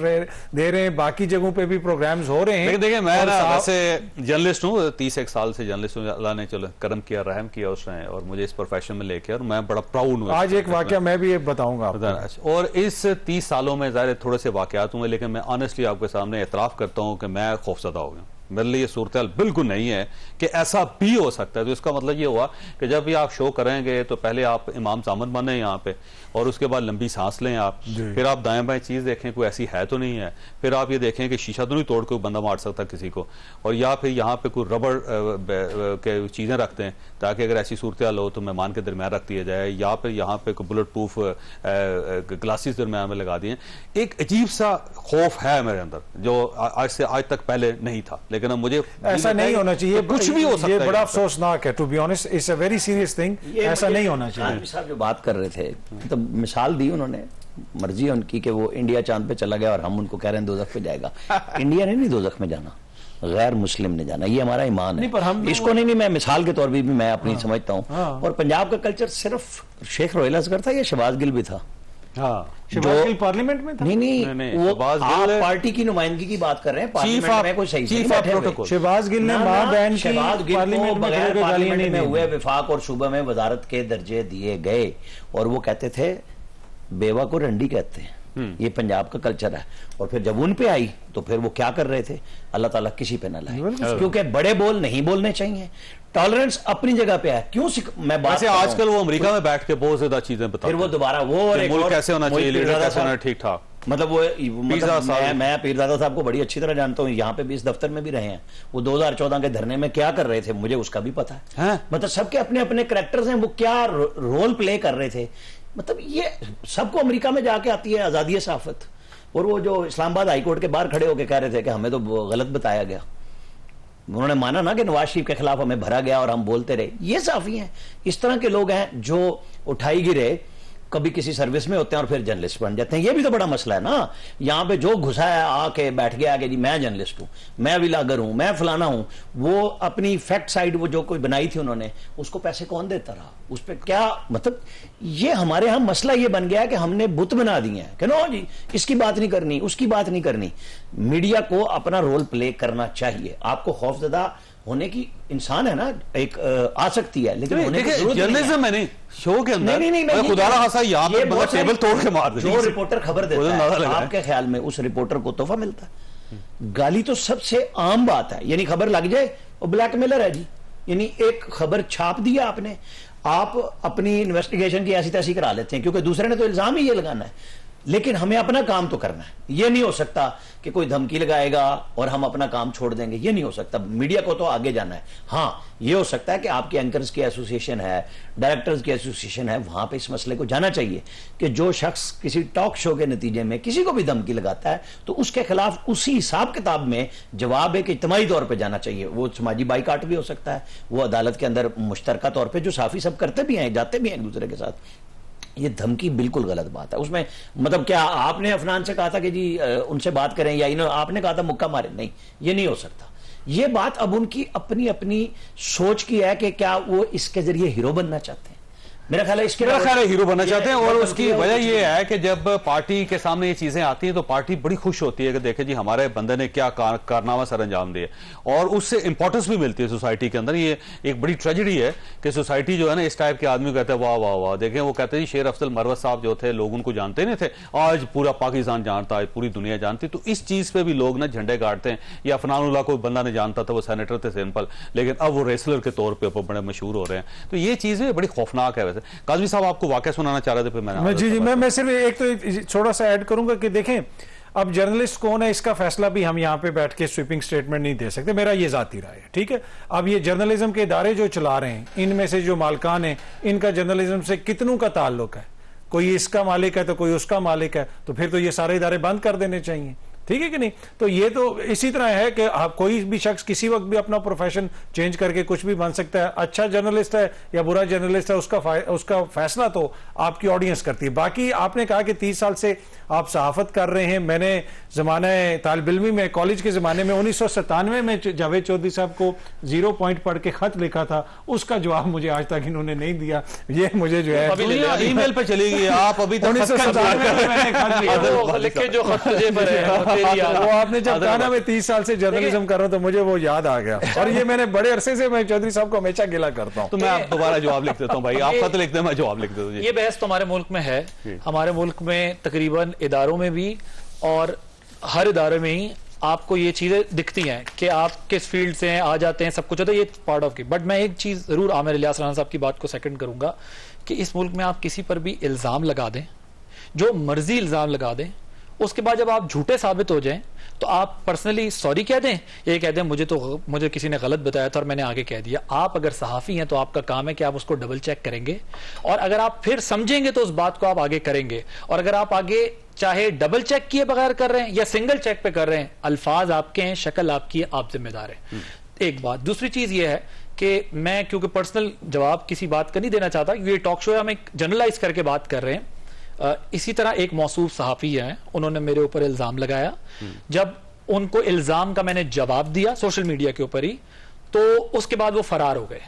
दे रहे हैं, बाकी जगहों पे भी प्रोग्राम्स हो रहे हैं। देखिए मैं ना वैसे जर्नलिस्ट हूँ, 30 साल से जर्नलिस्ट हूँ, अल्लाह ने चलो करम किया, रहम किया उसने, और मुझे इस प्रोफेशन में लेके, और मैं बड़ा प्राउड हूँ। आज एक वाकया मैं भी बताऊंगा, और इस 30 सालों में ज़ाहिर थोड़े से वाकयात हुए, लेकिन मैं ऑनेस्टली आपके सामने एतराफ़ करता हूँ कि मैं खौफजदा हो गया। मेरे लिए ये सूरत बिल्कुल नहीं है कि ऐसा भी हो सकता है। तो इसका मतलब ये हुआ कि जब भी आप शो करेंगे तो पहले आप इमाम सामद बने यहाँ पे, और उसके बाद लंबी सांस लें आप, फिर आप दाएं बाएं चीज़ देखें कोई ऐसी है तो नहीं है, फिर आप ये देखें कि शीशा तो नहीं तोड़ के बंदा मार सकता किसी को, और या फिर यहाँ पे कोई रबड़ के चीज़ें रखते हैं ताकि अगर ऐसी सूरत हाल हो तो मेहमान के दरमियान रख दिया जाए, या फिर यहाँ पे कोई बुलेट प्रूफ ग्लासेस दरमियान में लगा दिए। एक अजीब सा खौफ है मेरे अंदर जो आज से आज तक पहले नहीं था, लेकिन अब मुझे ऐसा नहीं होना चाहिए। कुछ भी हो सकता है, ये बड़ा अफसोसनाक है, to be honest it's a very serious thing. ऐसा नहीं होना चाहिए। साहब जो बात कर रहे थे तो मिसाल दी उन्होंने, मर्जी है उनकी कि वो इंडिया चांद पे चला गया और हम उनको कह रहे हैं दोज़ख पे जाएगा। इंडिया ने नहीं दोज़ख में जाना, गैर मुस्लिम ने जाना, ये हमारा ईमान है। पर हम इसको नहीं, मैं मिसाल के तौर पर भी मैं अपनी समझता हूँ। और पंजाब का कल्चर सिर्फ शेख रोहेल असगर था या शहबाज गिल भी था? शहबाज गिल पार्लियामेंट में था? नहीं, वो आप पार्टी की नुमाइंदगी की बात कर रहे हैं, पार्लियामेंट में कोई सही chief of protocol Shahbaz Gill ने मां बहन की पार्लियामेंट में हुए विफाक और सूबे में वजारत के दर्जे दिए गए, और वो कहते थे बेवा को रंडी कहते हैं, ये पंजाब का कल्चर है। और फिर जब उन पे आई तो फिर वो क्या कर रहे थे? अल्लाह ताला किसी पे न लाए, क्योंकि बड़े बोल नहीं बोलने चाहिए। टॉलरेंस अपनी जगह पे है। क्यों मैं बात आजकल वो अमेरिका में बैठ के बहुत ज्यादा चीजें बताते हैं, फिर वो दोबारा वो मुल्क कैसे होना चाहिए, लीडर कैसे होना ठीक ठाक, मतलब वो मैं पीरजादा साहब को बड़ी अच्छी तरह जानता हूँ, यहाँ पे भी इस दफ्तर में भी रहे हैं। वो 2014 के धरने में क्या कर रहे थे मुझे उसका भी पता है। मतलब सबके अपने अपने कैरेक्टर्स हैं, वो क्या रोल प्ले कर रहे थे। मतलब ये सबको अमेरिका में जाके आती है आजादी सहाफत। और वो जो इस्लामाबाद हाईकोर्ट के बाहर खड़े होकर कह रहे थे कि हमें तो गलत बताया गया, उन्होंने माना ना कि नवाज शरीफ के खिलाफ हमें भरा गया और हम बोलते रहे, ये सहाफी हैं। इस तरह के लोग हैं जो उठाई गिरे कभी किसी सर्विस में होते हैं और फिर जर्नलिस्ट बन जाते हैं। ये भी तो बड़ा मसला है ना। यहां पे जो घुसा है आके बैठ गया कि जी मैं जर्नलिस्ट हूं, मैं विलागर हूं, मैं फलाना हूं, वो अपनी फैक्ट साइड वो जो कोई बनाई थी उन्होंने, उसको पैसे कौन देता रहा, उस पर क्या मतलब। ये हमारे यहां मसला ये बन गया है कि हमने बुत बना दिए हैं कि नो जी इसकी बात नहीं करनी, उसकी बात नहीं करनी। मीडिया को अपना रोल प्ले करना चाहिए। आपको खौफजदा होने की इंसान है ना, एक आ सकती है, लेकिन जर्नलिज्म में नहीं, शो के अंदर नहीं, खुदारा खासा यहाँ पे मतलब टेबल तोड़ के मार देती है। जो रिपोर्टर खबर देता है, आपके ख्याल में उस रिपोर्टर को तोहफा मिलता है? गाली तो सबसे आम बात है, यानी खबर लग जाए और ब्लैकमेलर है जी। यानी एक खबर छाप दिया आपने, आप अपनी इन्वेस्टिगेशन की ऐसी तैसी करा लेते हैं क्योंकि दूसरे ने तो इल्जाम ही ये लगाना है। लेकिन हमें अपना काम तो करना है। ये नहीं हो सकता कि कोई धमकी लगाएगा और हम अपना काम छोड़ देंगे, ये नहीं हो सकता। मीडिया को तो आगे जाना है। हाँ, ये हो सकता है कि आपकी एंकर्स की एसोसिएशन है, डायरेक्टर्स की एसोसिएशन है, वहां पे इस मसले को जाना चाहिए कि जो शख्स किसी टॉक शो के नतीजे में किसी को भी धमकी लगाता है तो उसके खिलाफ उसी हिसाब किताब में जवाब एक इज्तिमाई तौर पर जाना चाहिए। वो समाजी बाइकाट भी हो सकता है, वो अदालत के अंदर मुश्तरका तौर पर, जो साफी सब करते भी हैं, जाते भी हैं एक दूसरे के साथ। ये धमकी बिल्कुल गलत बात है। उसमें मतलब क्या आपने अफनान से कहा था कि जी उनसे बात करें, या इन्होंने आपने कहा था मुक्का मारे? नहीं, ये नहीं हो सकता। ये बात अब उनकी अपनी अपनी सोच की है कि क्या वो इसके जरिए हीरो बनना चाहते हैं। मेरा ख्याल है इसके हीरो बनना चाहते हैं। और उसकी वजह यह है कि जब पार्टी के सामने ये चीजें आती हैं तो पार्टी बड़ी खुश होती है कि देखे जी हमारे बंदे ने क्या कारनामा सर अंजाम दिए, और उससे इंपॉर्टेंस भी मिलती है सोसाइटी के अंदर। ये एक बड़ी ट्रेजेडी है कि सोसाइटी जो है ना इस टाइप के आदमी कहते हैं वाह वाह वाह। देखें वो कहते हैं शेर अफजल मरवत साहब जो थे, लोग उनको जानते नहीं थे, आज पूरा पाकिस्तान जानता है, पूरी दुनिया जानती। तो इस चीज पे भी लोग ना झंडे गाड़ते हैं। या अफनानुल्लाह कोई बंदा नहीं जानता था, वो सेनेटर थे सिंपल, लेकिन अब वो रेसलर के तौर पर बड़े मशहूर हो रहे हैं। तो ये चीजें बड़ी खौफनाक है। वैसे काजमी साहब आपको वाकया सुनाना चाह रहे थे, फिर मैं सिर्फ एक तो थोड़ा सा ऐड करूंगा कि देखें अब जर्नलिस्ट कौन है इसका फैसला भी हम यहां पे बैठ के स्वीपिंग स्टेटमेंट नहीं दे सकते, मेरा ये जाती राय है, ठीक है। अब ये जर्नलिज्म के इदारे जो चला रहे हैं, इनमें से जो मालकान है, इनका जर्नलिज्म से कितनों का ताल्लुक है, कोई इसका मालिक है तो कोई उसका मालिक है, तो फिर तो ये सारे इदारे बंद कर देने चाहिए, ठीक है कि नहीं। तो ये तो इसी तरह है कि कोई भी शख्स किसी वक्त भी अपना प्रोफेशन चेंज करके कुछ भी बन सकता है। अच्छा जर्नलिस्ट है या बुरा जर्नलिस्ट है, उसका फैसला तो आपकी ऑडियंस करती है। बाकी आपने कहा कि 30 साल से आप सहाफत कर रहे हैं। मैंने जमाने तालिब इल्मी में, कॉलेज के जमाने में 1997 में जावेद चौधरी साहब को 0 पॉइंट पढ़ के खत लिखा था, उसका जवाब मुझे आज तक इन्होंने नहीं दिया। ये मुझे जो है ईमेल पे चली गई, आप अभी 1997 में खत लिखा वो आपने जब कहा ना मैं 30 साल से जर्नलिज्म कर रहा हूं तो मुझे वो याद आ गया। और ये मैंने बड़े अरसे से मैं चौधरी साहब को हमेशा गिला करता हूं। तो मैं आप दोबारा जवाब लिख देता हूं भाई, आप खत लिख दें, मैं जवाब लिख देता हूं। ये बहस तो हमारे मुल्क में है, हमारे मुल्क में तकरीबन इदारों में भी और हर इदारे में ही आपको ये चीजें दिखती हैं कि आप किस फील्ड से हैं, आ जाते हैं, सब कुछ होता है, ये पार्ट ऑफ की। बट मैं एक चीज जरूर आमिर इलियास राना साहब की बात को सेकंड करूंगा कि इस मुल्क में आप किसी पर भी इल्जाम लगा दें, जो मर्जी इल्जाम लगा दें, उसके बाद जब आप झूठे साबित हो जाएं तो आप पर्सनली सॉरी कह दें, ये कह दें मुझे किसी ने गलत बताया था और मैंने आगे कह दिया। आप अगर सहाफी हैं तो आपका काम है कि आप उसको डबल चेक करेंगे, और अगर आप फिर समझेंगे तो उस बात को आप आगे करेंगे। और अगर आप आगे चाहे डबल चेक किए बगैर कर रहे हैं या सिंगल चेक पे कर रहे हैं, अल्फाज आपके हैं, शक्ल आपकी है, आप जिम्मेदार हैं। एक बात। दूसरी चीज ये है कि मैं क्योंकि पर्सनल जवाब किसी बात का नहीं देना चाहता, ये टॉक शो है, हम एक जनरलाइज करके बात कर रहे हैं। इसी तरह एक मौसूफ सहाफी है, उन्होंने मेरे ऊपर इल्जाम लगाया। जब उनको इल्जाम का मैंने जवाब दिया सोशल मीडिया के ऊपर ही, तो उसके बाद वो फरार हो गए।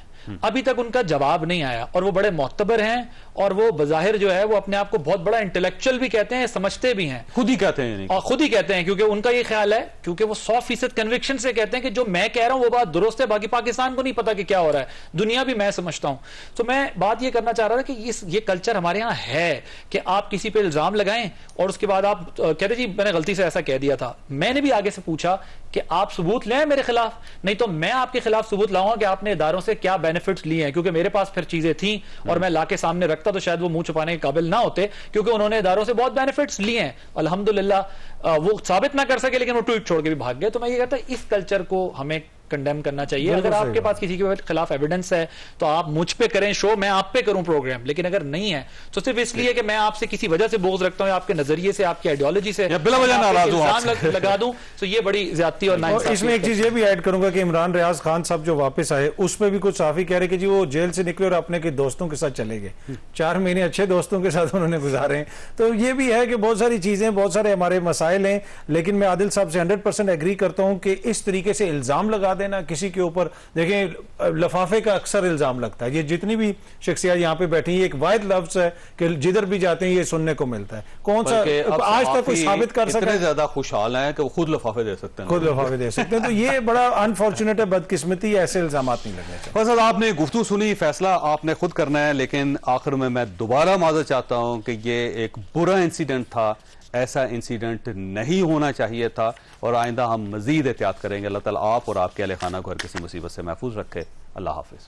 अभी तक उनका जवाब नहीं आया, और वो बड़े मोतबर हैं, और वो बज़ाहिर जो है वो अपने आप को बहुत बड़ा इंटेलेक्चुअल भी कहते हैं, समझते भी हैं, खुद ही कहते हैं, और खुद ही कहते हैं, क्योंकि उनका ये ख्याल है, क्योंकि वो 100% कन्विक्शन से कहते हैं कि जो मैं कह रहा हूं वो बात दुरुस्त है, बाकी पाकिस्तान को नहीं पता कि क्या हो रहा है, दुनिया भी मैं समझता हूं। तो मैं बात ये करना चाह रहा था कि ये कल्चर हमारे यहाँ है कि आप किसी पे इल्जाम लगाएं और उसके बाद आप कहते जी मैंने गलती से ऐसा कह दिया था। मैंने भी आगे से पूछा कि आप सबूत लें मेरे खिलाफ, नहीं तो मैं आपके खिलाफ सबूत लाऊंगा कि आपने इदारों से क्या बेनिफिट्स लिए हैं, क्योंकि मेरे पास फिर चीजें थी और मैं लाके सामने रखता तो शायद वो मुंह छुपाने के काबिल ना होते, क्योंकि उन्होंने इदारों से बहुत बेनिफिट्स लिए हैं। अल्हम्दुलिल्लाह वो साबित ना कर सके, लेकिन वो ट्वीट छोड़ के भी भाग गए। तो मैं ये कहता इस कल्चर को हमें कंडेम करना चाहिए। अगर आपके पास किसी के खिलाफ एविडेंस है तो आप मुझ पे करें शो, मैं आप पे करूं प्रोग्राम, लेकिन अगर नहीं है तो सिर्फ इसलिए कि मैं आपसे किसी वजह से बोझ रखता हूं, आपके नजरिए से, आपकी आइडियोलॉजी से बिला वजह नाराज हूं लगा दूं, तो ये बड़ी ज्यादती और नाइंसाफी। इसमें एक चीज ये भी ऐड करूंगा कि इमरान रियाज खान साहब जो वापस आए उसमें भी कुछ साफी कह रहे कि जी वो जेल से निकले और अपने के दोस्तों के साथ चले गए, 4 महीने अच्छे दोस्तों के साथ उन्होंने गुजारे। तो ये भी है कि बहुत सारी चीजें, बहुत सारे हमारे मसाइल हैं, लेकिन मैं आदिल साहब से 100% एग्री करता हूं कि इस तरीके से इल्जाम लगा देना किसी के ऊपर, देखें लफाफे का अक्सर इल्जाम लगता है, ये जितनी भी शख्सियत यहाँ पे बैठी है एक वाहिद लफ्ज है कि जिधर भी जाते हैं ये सुनने को मिलता है। कौन सा आज तक कोई साबित कर सकता है? ज्यादा खुशहाल है कि वो खुद लफाफे दे सकते हैं, खुद लफाफे दे सकते हैं। तो ये बड़ा अनफॉर्चुनेट है, बदकिस्मती, ऐसे इल्जाम नहीं लगने चाहिए। बस आपने गुफ्तगू सुनी, फैसला आपने खुद करना है, लेकिन आखिर में मैं दोबारा माजरत चाहता हूं कि ये एक बुरा इंसिडेंट था, ऐसा इंसिडेंट नहीं होना चाहिए था, और आइंदा हम मजीद एहतियात करेंगे। अल्लाह ताला आप और आपके अहले खाना को हर किसी मुसीबत से महफूज रखे। अल्लाह हाफिज।